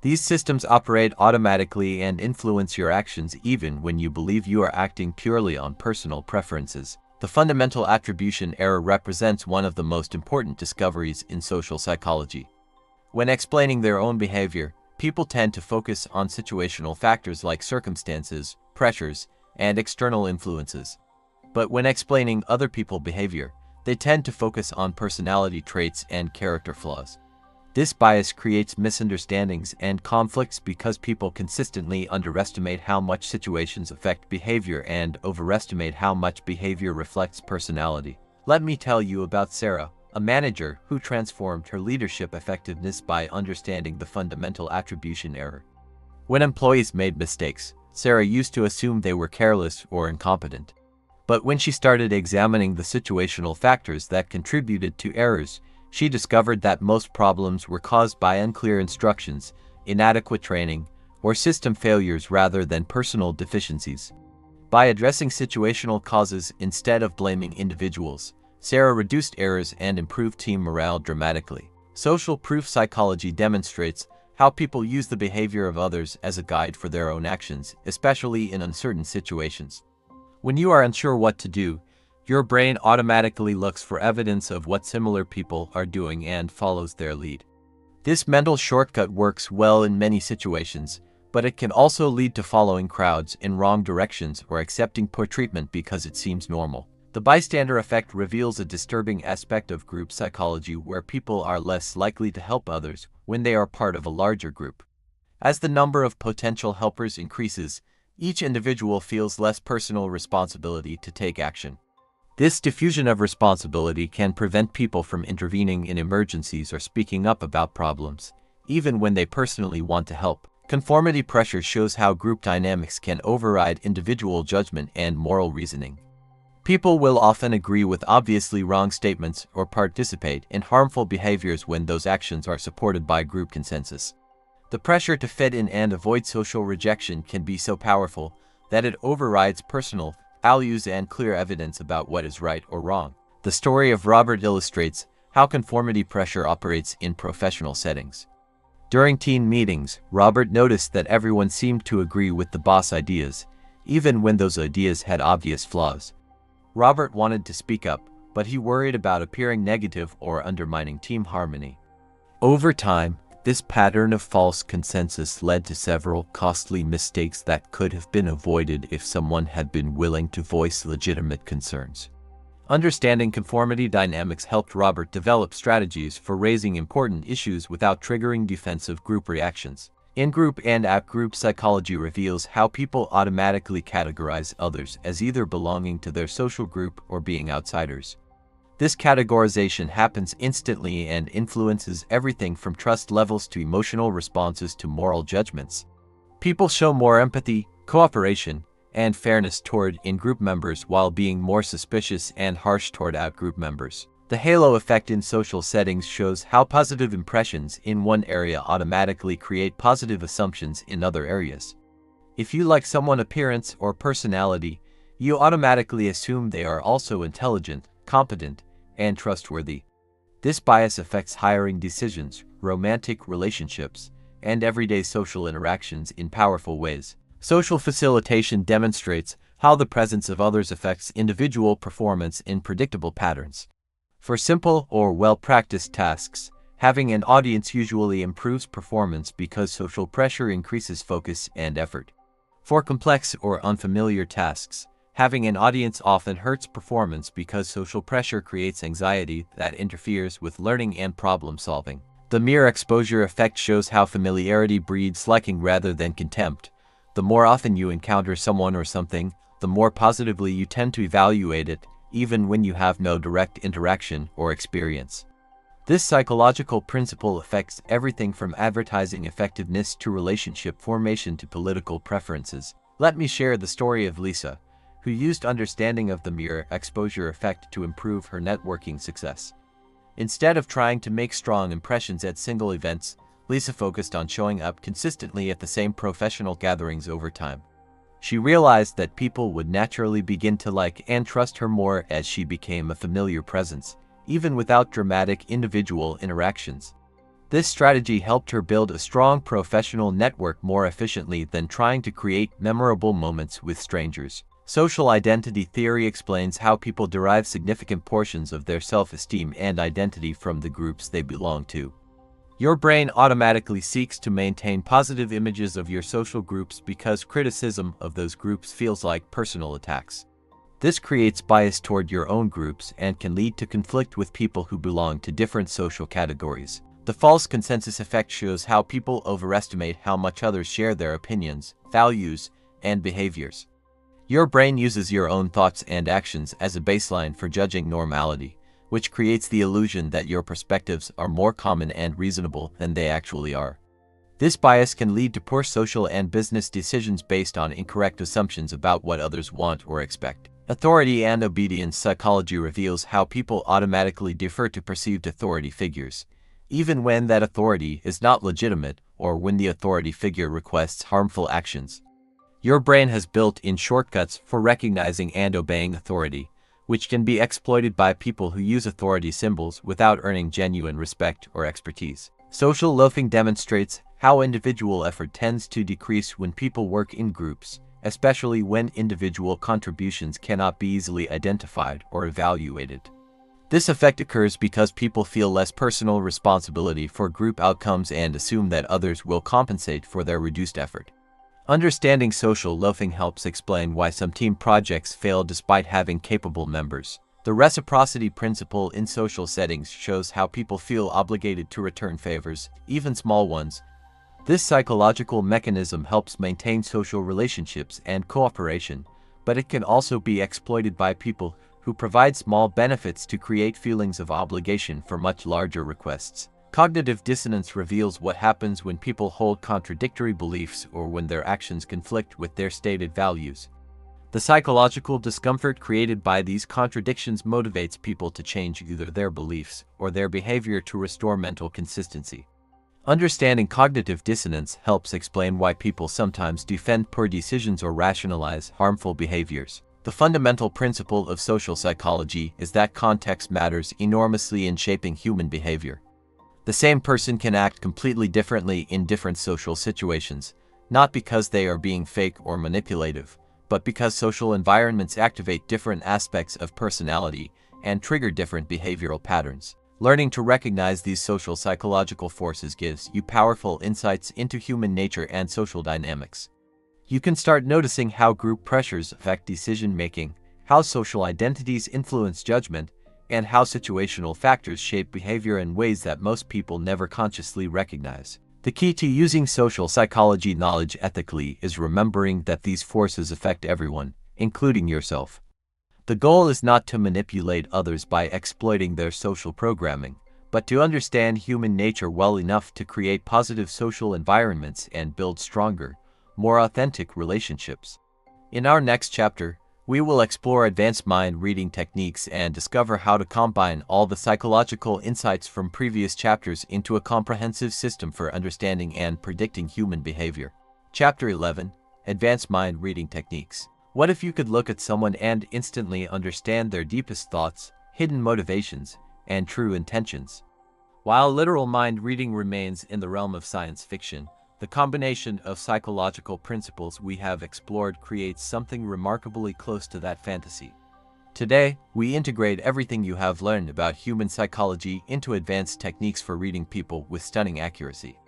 These systems operate automatically and influence your actions even when you believe you are acting purely on personal preferences. The fundamental attribution error represents one of the most important discoveries in social psychology. When explaining their own behavior, people tend to focus on situational factors like circumstances, pressures, and external influences. But when explaining other people's behavior, they tend to focus on personality traits and character flaws. This bias creates misunderstandings and conflicts because people consistently underestimate how much situations affect behavior and overestimate how much behavior reflects personality. Let me tell you about Sarah, a manager who transformed her leadership effectiveness by understanding the fundamental attribution error. When employees made mistakes, Sarah used to assume they were careless or incompetent. But when she started examining the situational factors that contributed to errors, she discovered that most problems were caused by unclear instructions, inadequate training, or system failures rather than personal deficiencies. By addressing situational causes instead of blaming individuals, Sarah reduced errors and improved team morale dramatically. Social proof psychology demonstrates how people use the behavior of others as a guide for their own actions, especially in uncertain situations. When you are unsure what to do, your brain automatically looks for evidence of what similar people are doing and follows their lead. This mental shortcut works well in many situations, but it can also lead to following crowds in wrong directions or accepting poor treatment because it seems normal. The bystander effect reveals a disturbing aspect of group psychology where people are less likely to help others when they are part of a larger group. As the number of potential helpers increases, each individual feels less personal responsibility to take action. This diffusion of responsibility can prevent people from intervening in emergencies or speaking up about problems, even when they personally want to help. Conformity pressure shows how group dynamics can override individual judgment and moral reasoning. People will often agree with obviously wrong statements or participate in harmful behaviors when those actions are supported by group consensus. The pressure to fit in and avoid social rejection can be so powerful that it overrides personal values and clear evidence about what is right or wrong. The story of Robert illustrates how conformity pressure operates in professional settings. During team meetings, Robert noticed that everyone seemed to agree with the boss' ideas, even when those ideas had obvious flaws. Robert wanted to speak up, but he worried about appearing negative or undermining team harmony. Over time, this pattern of false consensus led to several costly mistakes that could have been avoided if someone had been willing to voice legitimate concerns. Understanding conformity dynamics helped Robert develop strategies for raising important issues without triggering defensive group reactions. In-group and out-group psychology reveals how people automatically categorize others as either belonging to their social group or being outsiders. This categorization happens instantly and influences everything from trust levels to emotional responses to moral judgments. People show more empathy, cooperation, and fairness toward in-group members while being more suspicious and harsh toward out-group members. The halo effect in social settings shows how positive impressions in one area automatically create positive assumptions in other areas. If you like someone's appearance or personality, you automatically assume they are also intelligent, competent, and trustworthy. This bias affects hiring decisions, romantic relationships, and everyday social interactions in powerful ways. Social facilitation demonstrates how the presence of others affects individual performance in predictable patterns. For simple or well-practiced tasks, having an audience usually improves performance because social pressure increases focus and effort. For complex or unfamiliar tasks, having an audience often hurts performance because social pressure creates anxiety that interferes with learning and problem solving. The mere exposure effect shows how familiarity breeds liking rather than contempt. The more often you encounter someone or something, the more positively you tend to evaluate it, even when you have no direct interaction or experience. This psychological principle affects everything from advertising effectiveness to relationship formation to political preferences. Let me share the story of Lisa, who used understanding of the mere exposure effect to improve her networking success. Instead of trying to make strong impressions at single events, Lisa focused on showing up consistently at the same professional gatherings over time. She realized that people would naturally begin to like and trust her more as she became a familiar presence, even without dramatic individual interactions. This strategy helped her build a strong professional network more efficiently than trying to create memorable moments with strangers. Social identity theory explains how people derive significant portions of their self-esteem and identity from the groups they belong to. Your brain automatically seeks to maintain positive images of your social groups because criticism of those groups feels like personal attacks. This creates bias toward your own groups and can lead to conflict with people who belong to different social categories. The false consensus effect shows how people overestimate how much others share their opinions, values, and behaviors. Your brain uses your own thoughts and actions as a baseline for judging normality, which creates the illusion that your perspectives are more common and reasonable than they actually are. This bias can lead to poor social and business decisions based on incorrect assumptions about what others want or expect. Authority and obedience psychology reveals how people automatically defer to perceived authority figures, even when that authority is not legitimate or when the authority figure requests harmful actions. Your brain has built-in shortcuts for recognizing and obeying authority, which can be exploited by people who use authority symbols without earning genuine respect or expertise. Social loafing demonstrates how individual effort tends to decrease when people work in groups, especially when individual contributions cannot be easily identified or evaluated. This effect occurs because people feel less personal responsibility for group outcomes and assume that others will compensate for their reduced effort. Understanding social loafing helps explain why some team projects fail despite having capable members. The reciprocity principle in social settings shows how people feel obligated to return favors, even small ones. This psychological mechanism helps maintain social relationships and cooperation, but it can also be exploited by people who provide small benefits to create feelings of obligation for much larger requests. Cognitive dissonance reveals what happens when people hold contradictory beliefs or when their actions conflict with their stated values. The psychological discomfort created by these contradictions motivates people to change either their beliefs or their behavior to restore mental consistency. Understanding cognitive dissonance helps explain why people sometimes defend poor decisions or rationalize harmful behaviors. The fundamental principle of social psychology is that context matters enormously in shaping human behavior. The same person can act completely differently in different social situations, not because they are being fake or manipulative, but because social environments activate different aspects of personality and trigger different behavioral patterns. Learning to recognize these social psychological forces gives you powerful insights into human nature and social dynamics. You can start noticing how group pressures affect decision-making, how social identities influence judgment, and how situational factors shape behavior in ways that most people never consciously recognize. The key to using social psychology knowledge ethically is remembering that these forces affect everyone, including yourself. The goal is not to manipulate others by exploiting their social programming, but to understand human nature well enough to create positive social environments and build stronger, more authentic relationships. In our next chapter, we will explore advanced mind reading techniques and discover how to combine all the psychological insights from previous chapters into a comprehensive system for understanding and predicting human behavior. Chapter 11: Advanced Mind Reading Techniques. What if you could look at someone and instantly understand their deepest thoughts, hidden motivations, and true intentions? While literal mind reading remains in the realm of science fiction, the combination of psychological principles we have explored creates something remarkably close to that fantasy. Today, we integrate everything you have learned about human psychology into advanced techniques for reading people with stunning accuracy.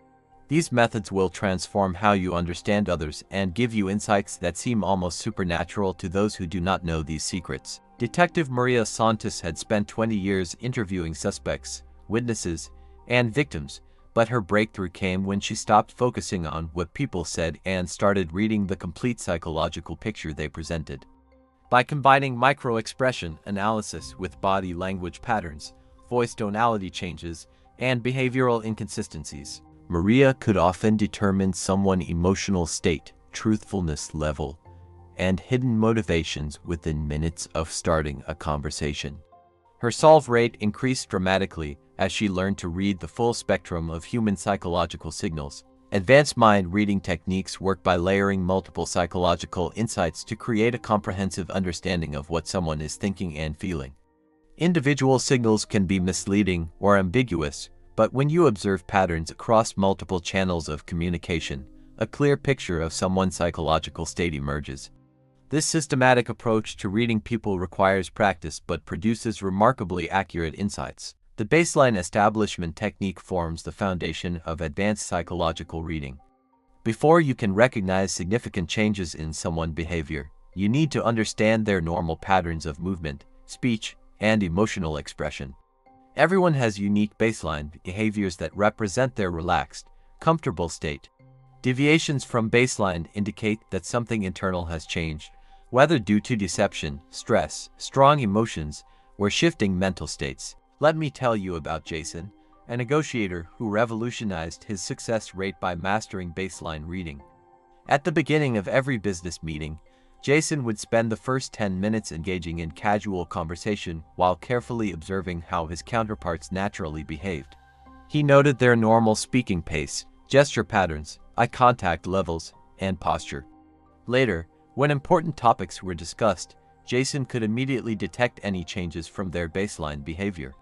These methods will transform how you understand others and give you insights that seem almost supernatural to those who do not know these secrets. Detective Maria Santos had spent 20 years interviewing suspects, witnesses, and victims, but her breakthrough came when she stopped focusing on what people said and started reading the complete psychological picture they presented. By combining micro-expression analysis with body language patterns, voice tonality changes, and behavioral inconsistencies, Maria could often determine someone's emotional state, truthfulness level, and hidden motivations within minutes of starting a conversation. Her solve rate increased dramatically as she learned to read the full spectrum of human psychological signals. Advanced mind reading techniques work by layering multiple psychological insights to create a comprehensive understanding of what someone is thinking and feeling. Individual signals can be misleading or ambiguous, But when you observe patterns across multiple channels of communication, a clear picture of someone's psychological state emerges. This systematic approach to reading people requires practice but produces remarkably accurate insights. The baseline establishment technique forms the foundation of advanced psychological reading. Before you can recognize significant changes in someone's behavior, you need to understand their normal patterns of movement, speech, and emotional expression. Everyone has unique baseline behaviors that represent their relaxed, comfortable state. Deviations from baseline indicate that something internal has changed, whether due to deception, stress, strong emotions, or shifting mental states. Let me tell you about Jason, a negotiator who revolutionized his success rate by mastering baseline reading. At the beginning of every business meeting, Jason would spend the first 10 minutes engaging in casual conversation while carefully observing how his counterparts naturally behaved. He noted their normal speaking pace, gesture patterns, eye contact levels, and posture. Later, when important topics were discussed, Jason could immediately detect any changes from their baseline behavior.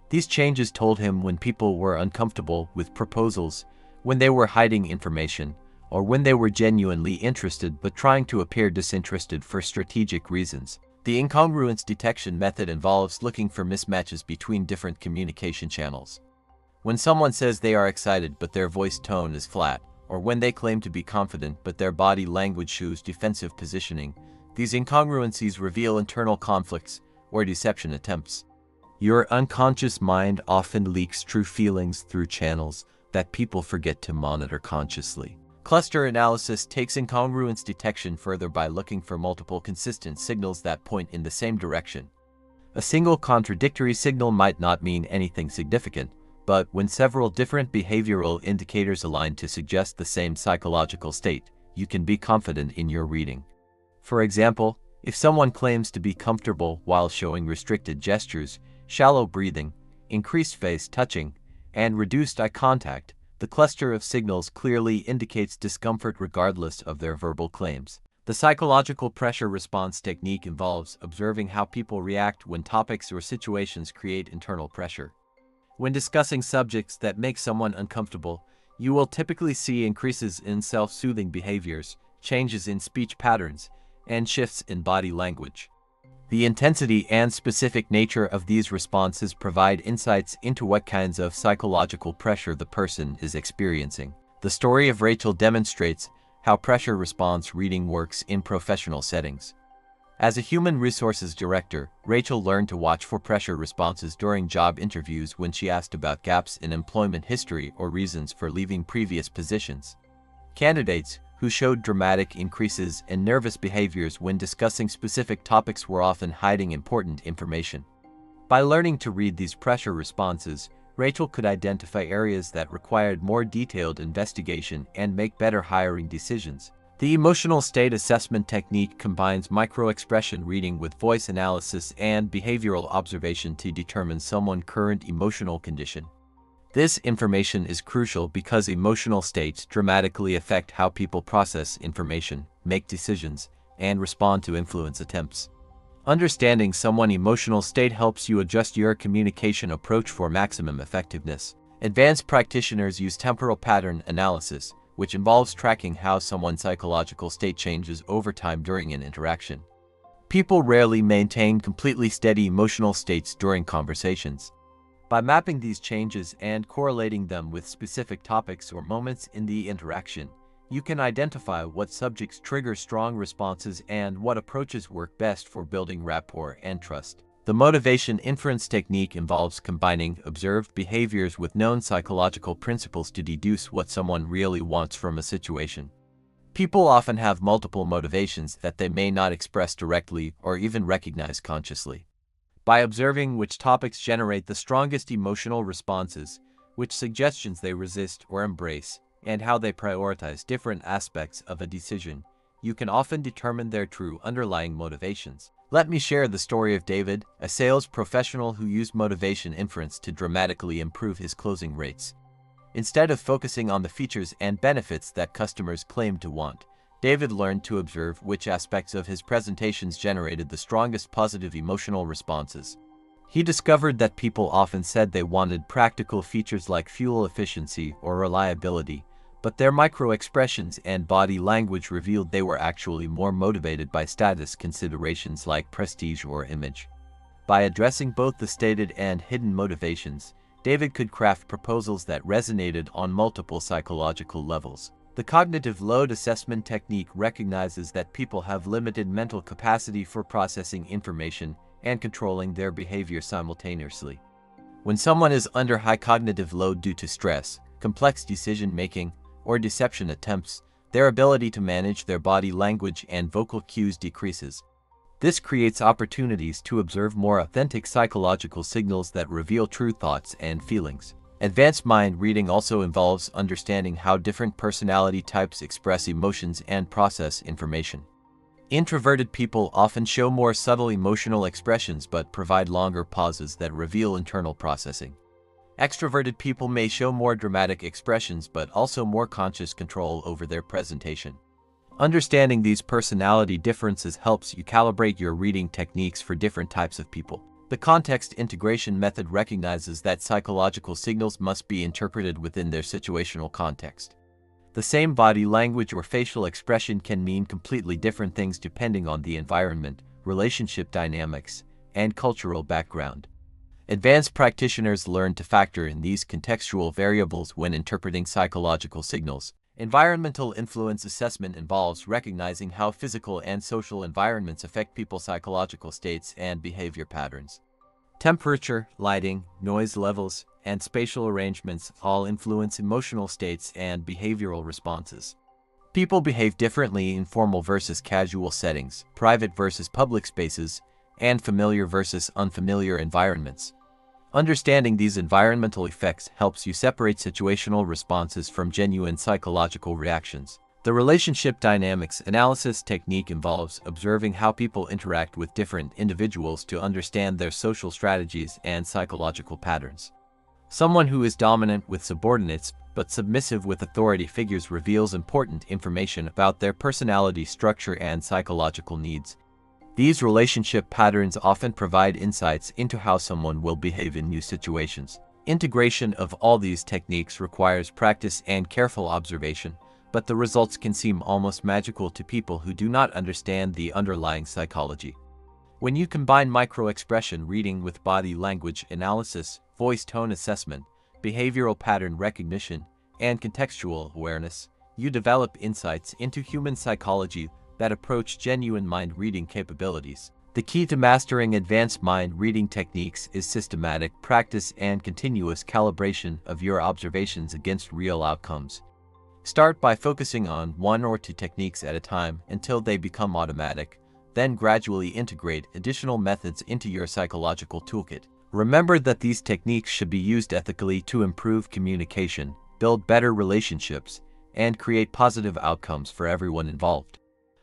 These changes told him when people were uncomfortable with proposals, when they were hiding information, or when they were genuinely interested but trying to appear disinterested for strategic reasons. The incongruence detection method involves looking for mismatches between different communication channels. When someone says they are excited but their voice tone is flat, or when they claim to be confident but their body language shows defensive positioning, these incongruencies reveal internal conflicts or deception attempts. Your unconscious mind often leaks true feelings through channels that people forget to monitor consciously. Cluster analysis takes incongruence detection further by looking for multiple consistent signals that point in the same direction. A single contradictory signal might not mean anything significant, but when several different behavioral indicators align to suggest the same psychological state, you can be confident in your reading. For example, if someone claims to be comfortable while showing restricted gestures, shallow breathing, increased face touching, and reduced eye contact, the cluster of signals clearly indicates discomfort regardless of their verbal claims. The psychological pressure response technique involves observing how people react when topics or situations create internal pressure. When discussing subjects that make someone uncomfortable, you will typically see increases in self-soothing behaviors, changes in speech patterns, and shifts in body language. The intensity and specific nature of these responses provide insights into what kinds of psychological pressure the person is experiencing. The story of Rachel demonstrates how pressure response reading works in professional settings. As a human resources director, Rachel learned to watch for pressure responses during job interviews when she asked about gaps in employment history or reasons for leaving previous positions. Candidates who showed dramatic increases in nervous behaviors when discussing specific topics were often hiding important information. By learning to read these pressure responses, Rachel could identify areas that required more detailed investigation and make better hiring decisions. The emotional state assessment technique combines micro-expression reading with voice analysis and behavioral observation to determine someone's current emotional condition. This information is crucial because emotional states dramatically affect how people process information, make decisions, and respond to influence attempts. Understanding someone's emotional state helps you adjust your communication approach for maximum effectiveness. Advanced practitioners use temporal pattern analysis, which involves tracking how someone's psychological state changes over time during an interaction. People rarely maintain completely steady emotional states during conversations. By mapping these changes and correlating them with specific topics or moments in the interaction, you can identify what subjects trigger strong responses and what approaches work best for building rapport and trust. The motivation inference technique involves combining observed behaviors with known psychological principles to deduce what someone really wants from a situation. People often have multiple motivations that they may not express directly or even recognize consciously. By observing which topics generate the strongest emotional responses, which suggestions they resist or embrace, and how they prioritize different aspects of a decision, you can often determine their true underlying motivations. Let me share the story of David, a sales professional who used motivation inference to dramatically improve his closing rates. Instead of focusing on the features and benefits that customers claimed to want, David learned to observe which aspects of his presentations generated the strongest positive emotional responses. He discovered that people often said they wanted practical features like fuel efficiency or reliability, but their micro-expressions and body language revealed they were actually more motivated by status considerations like prestige or image. By addressing both the stated and hidden motivations, David could craft proposals that resonated on multiple psychological levels. The cognitive load assessment technique recognizes that people have limited mental capacity for processing information and controlling their behavior simultaneously. When someone is under high cognitive load due to stress, complex decision-making, or deception attempts, their ability to manage their body language and vocal cues decreases. This creates opportunities to observe more authentic psychological signals that reveal true thoughts and feelings. Advanced mind reading also involves understanding how different personality types express emotions and process information. Introverted people often show more subtle emotional expressions but provide longer pauses that reveal internal processing. Extroverted people may show more dramatic expressions but also more conscious control over their presentation. Understanding these personality differences helps you calibrate your reading techniques for different types of people. The context integration method recognizes that psychological signals must be interpreted within their situational context. The same body language or facial expression can mean completely different things depending on the environment, relationship dynamics, and cultural background. Advanced practitioners learn to factor in these contextual variables when interpreting psychological signals. Environmental influence assessment involves recognizing how physical and social environments affect people's psychological states and behavior patterns. Temperature, lighting, noise levels, and spatial arrangements all influence emotional states and behavioral responses. People behave differently in formal versus casual settings, private versus public spaces, and familiar versus unfamiliar environments. Understanding these environmental effects helps you separate situational responses from genuine psychological reactions. The relationship dynamics analysis technique involves observing how people interact with different individuals to understand their social strategies and psychological patterns. Someone who is dominant with subordinates but submissive with authority figures reveals important information about their personality structure and psychological needs. These relationship patterns often provide insights into how someone will behave in new situations. Integration of all these techniques requires practice and careful observation, but the results can seem almost magical to people who do not understand the underlying psychology. When you combine micro-expression reading with body language analysis, voice tone assessment, behavioral pattern recognition, and contextual awareness, you develop insights into human psychology that approach genuine mind reading capabilities. The key to mastering advanced mind reading techniques is systematic practice and continuous calibration of your observations against real outcomes. Start by focusing on 1 or 2 techniques at a time until they become automatic, then gradually integrate additional methods into your psychological toolkit. Remember that these techniques should be used ethically to improve communication, build better relationships, and create positive outcomes for everyone involved.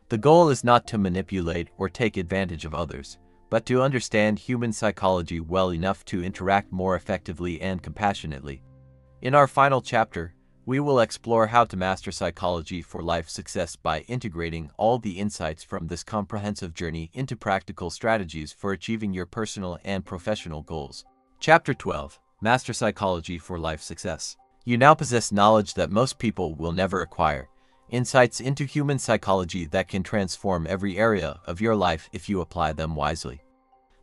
The goal is not to manipulate or take advantage of others, but to understand human psychology well enough to interact more effectively and compassionately. In our final chapter, we will explore how to master psychology for life success by integrating all the insights from this comprehensive journey into practical strategies for achieving your personal and professional goals. Chapter 12. Master Psychology for Life Success. You now possess knowledge that most people will never acquire, insights into human psychology that can transform every area of your life if you apply them wisely.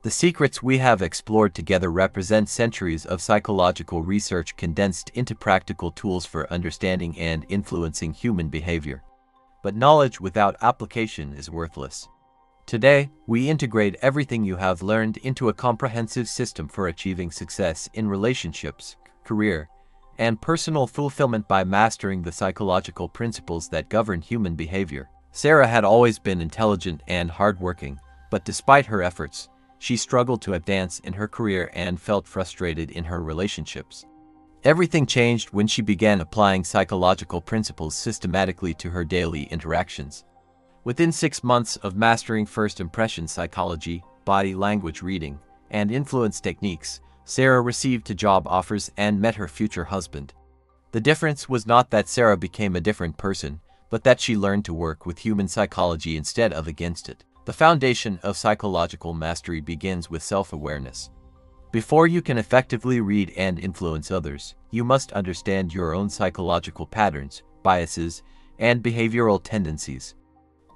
The secrets we have explored together represent centuries of psychological research condensed into practical tools for understanding and influencing human behavior. But knowledge without application is worthless. Today, we integrate everything you have learned into a comprehensive system for achieving success in relationships, career, and personal fulfillment by mastering the psychological principles that govern human behavior. Sarah had always been intelligent and hardworking, but despite her efforts, she struggled to advance in her career and felt frustrated in her relationships. Everything changed when she began applying psychological principles systematically to her daily interactions. Within 6 months of mastering first impression psychology, body language reading, and influence techniques, Sarah received job offers and met her future husband. The difference was not that Sarah became a different person, but that she learned to work with human psychology instead of against it. The foundation of psychological mastery begins with self-awareness. Before you can effectively read and influence others, you must understand your own psychological patterns, biases, and behavioral tendencies.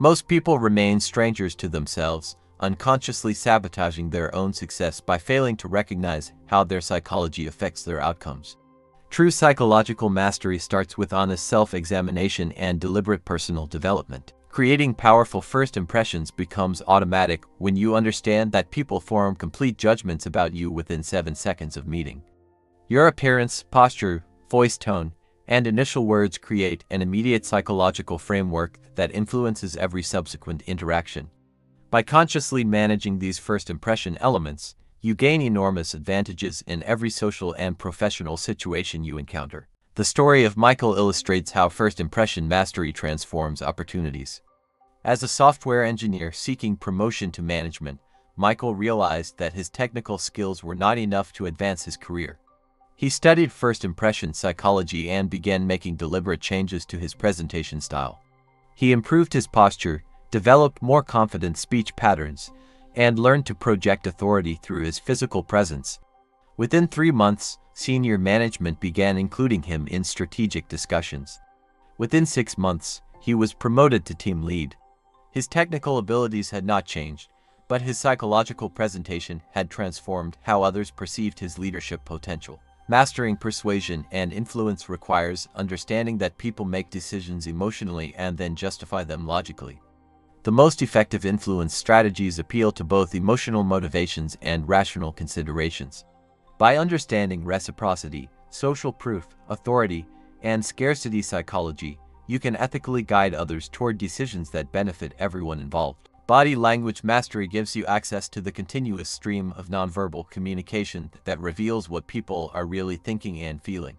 Most people remain strangers to themselves, unconsciously sabotaging their own success by failing to recognize how their psychology affects their outcomes. True psychological mastery starts with honest self-examination and deliberate personal development. Creating powerful first impressions becomes automatic when you understand that people form complete judgments about you within 7 seconds of meeting. Your appearance, posture, voice tone, and initial words create an immediate psychological framework that influences every subsequent interaction. By consciously managing these first impression elements, you gain enormous advantages in every social and professional situation you encounter. The story of Michael illustrates how first impression mastery transforms opportunities. As a software engineer seeking promotion to management, Michael realized that his technical skills were not enough to advance his career. He studied first impression psychology and began making deliberate changes to his presentation style. He improved his posture, developed more confident speech patterns, and learned to project authority through his physical presence. Within 3 months, senior management began including him in strategic discussions. Within 6 months, he was promoted to team lead. His technical abilities had not changed, but his psychological presentation had transformed how others perceived his leadership potential. Mastering persuasion and influence requires understanding that people make decisions emotionally and then justify them logically. The most effective influence strategies appeal to both emotional motivations and rational considerations. By understanding reciprocity, social proof, authority, and scarcity psychology, you can ethically guide others toward decisions that benefit everyone involved. Body language mastery gives you access to the continuous stream of nonverbal communication that reveals what people are really thinking and feeling.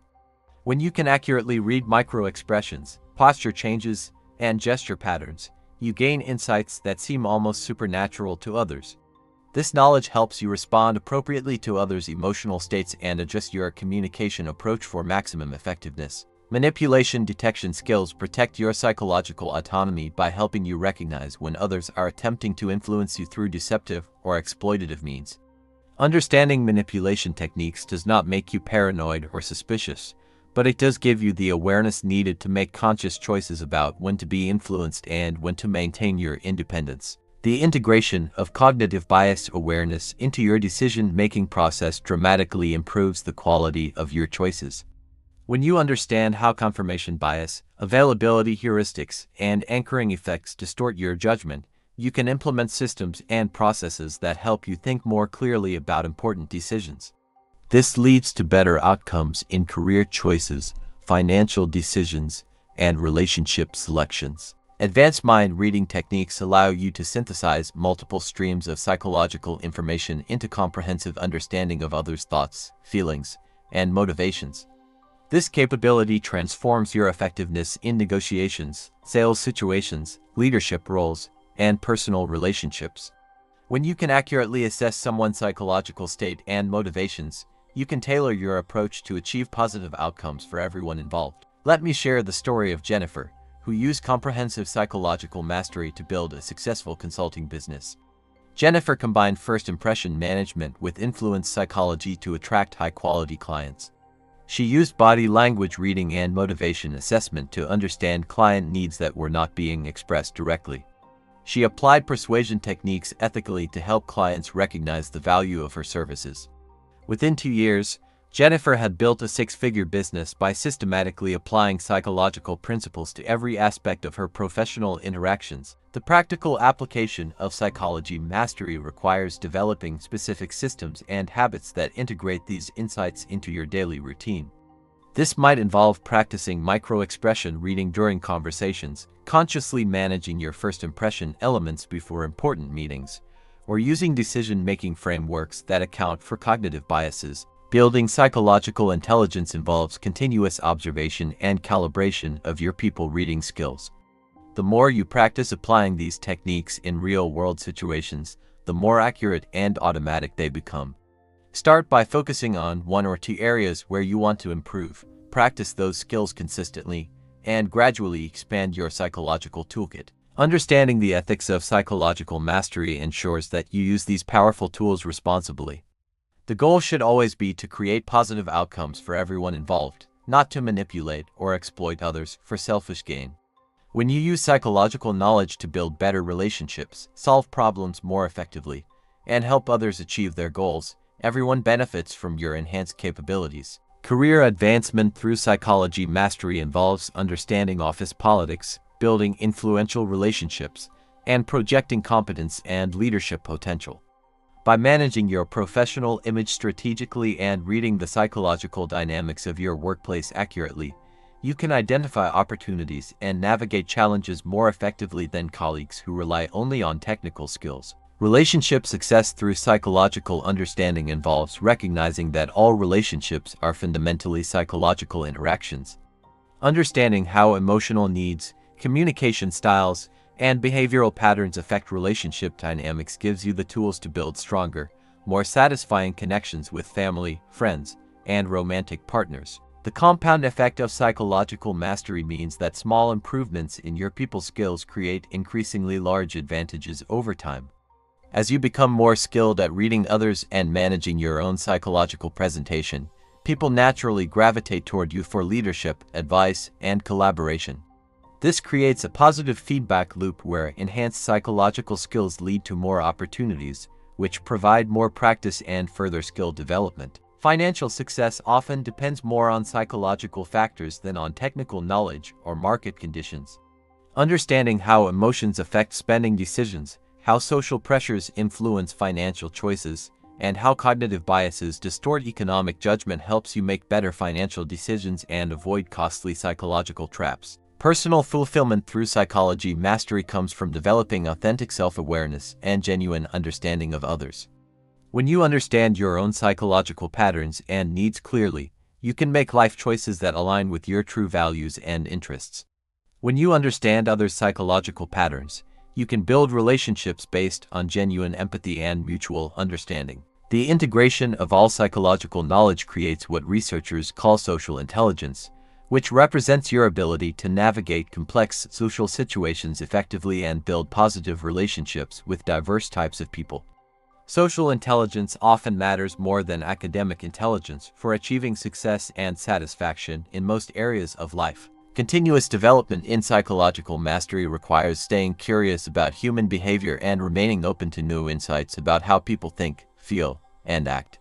When you can accurately read micro-expressions, posture changes, and gesture patterns, you gain insights that seem almost supernatural to others. This knowledge helps you respond appropriately to others' emotional states and adjust your communication approach for maximum effectiveness. Manipulation detection skills protect your psychological autonomy by helping you recognize when others are attempting to influence you through deceptive or exploitative means. Understanding manipulation techniques does not make you paranoid or suspicious, but it does give you the awareness needed to make conscious choices about when to be influenced and when to maintain your independence. The integration of cognitive bias awareness into your decision-making process dramatically improves the quality of your choices. When you understand how confirmation bias, availability heuristics, and anchoring effects distort your judgment, you can implement systems and processes that help you think more clearly about important decisions. This leads to better outcomes in career choices, financial decisions, and relationship selections. Advanced mind reading techniques allow you to synthesize multiple streams of psychological information into comprehensive understanding of others' thoughts, feelings, and motivations. This capability transforms your effectiveness in negotiations, sales situations, leadership roles, and personal relationships. When you can accurately assess someone's psychological state and motivations, you can tailor your approach to achieve positive outcomes for everyone involved. Let me share the story of Jennifer, who used comprehensive psychological mastery to build a successful consulting business. Jennifer combined first impression management with influence psychology to attract high-quality clients. She used body language reading and motivation assessment to understand client needs that were not being expressed directly. She applied persuasion techniques ethically to help clients recognize the value of her services. Within 2 years, Jennifer had built a 6-figure business by systematically applying psychological principles to every aspect of her professional interactions. The practical application of psychology mastery requires developing specific systems and habits that integrate these insights into your daily routine. This might involve practicing micro-expression reading during conversations, consciously managing your first impression elements before important meetings, or using decision-making frameworks that account for cognitive biases. Building psychological intelligence involves continuous observation and calibration of your people reading skills. The more you practice applying these techniques in real-world situations, the more accurate and automatic they become. Start by focusing on 1 or 2 areas where you want to improve. Practice those skills consistently, and gradually expand your psychological toolkit. Understanding the ethics of psychological mastery ensures that you use these powerful tools responsibly. The goal should always be to create positive outcomes for everyone involved, not to manipulate or exploit others for selfish gain. When you use psychological knowledge to build better relationships, solve problems more effectively, and help others achieve their goals, everyone benefits from your enhanced capabilities. Career advancement through psychology mastery involves understanding office politics, building influential relationships, and projecting competence and leadership potential. By managing your professional image strategically and reading the psychological dynamics of your workplace accurately, you can identify opportunities and navigate challenges more effectively than colleagues who rely only on technical skills. Relationship success through psychological understanding involves recognizing that all relationships are fundamentally psychological interactions. Understanding how emotional needs, communication styles, and behavioral patterns affect relationship dynamics gives you the tools to build stronger, more satisfying connections with family, friends, and romantic partners. The compound effect of psychological mastery means that small improvements in your people skills create increasingly large advantages over time. As you become more skilled at reading others and managing your own psychological presentation, people naturally gravitate toward you for leadership, advice, and collaboration. This creates a positive feedback loop where enhanced psychological skills lead to more opportunities, which provide more practice and further skill development. Financial success often depends more on psychological factors than on technical knowledge or market conditions. Understanding how emotions affect spending decisions, how social pressures influence financial choices, and how cognitive biases distort economic judgment helps you make better financial decisions and avoid costly psychological traps. Personal fulfillment through psychology mastery comes from developing authentic self-awareness and genuine understanding of others. When you understand your own psychological patterns and needs clearly, you can make life choices that align with your true values and interests. When you understand others' psychological patterns, you can build relationships based on genuine empathy and mutual understanding. The integration of all psychological knowledge creates what researchers call social intelligence, which represents your ability to navigate complex social situations effectively and build positive relationships with diverse types of people. Social intelligence often matters more than academic intelligence for achieving success and satisfaction in most areas of life. Continuous development in psychological mastery requires staying curious about human behavior and remaining open to new insights about how people think, feel, and act.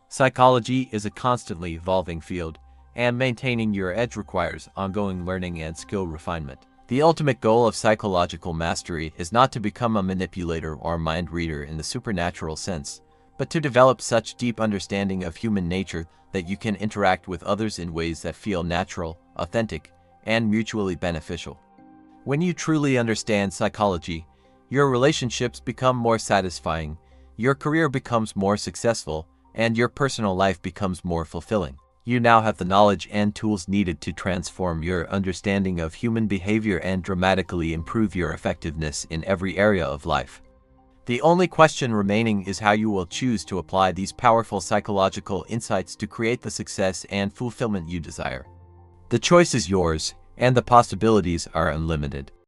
Psychology is a constantly evolving field, and maintaining your edge requires ongoing learning and skill refinement. The ultimate goal of psychological mastery is not to become a manipulator or mind reader in the supernatural sense, but to develop such deep understanding of human nature that you can interact with others in ways that feel natural, authentic, and mutually beneficial. When you truly understand psychology, your relationships become more satisfying, your career becomes more successful, and your personal life becomes more fulfilling. You now have the knowledge and tools needed to transform your understanding of human behavior and dramatically improve your effectiveness in every area of life. The only question remaining is how you will choose to apply these powerful psychological insights to create the success and fulfillment you desire. The choice is yours, and the possibilities are unlimited.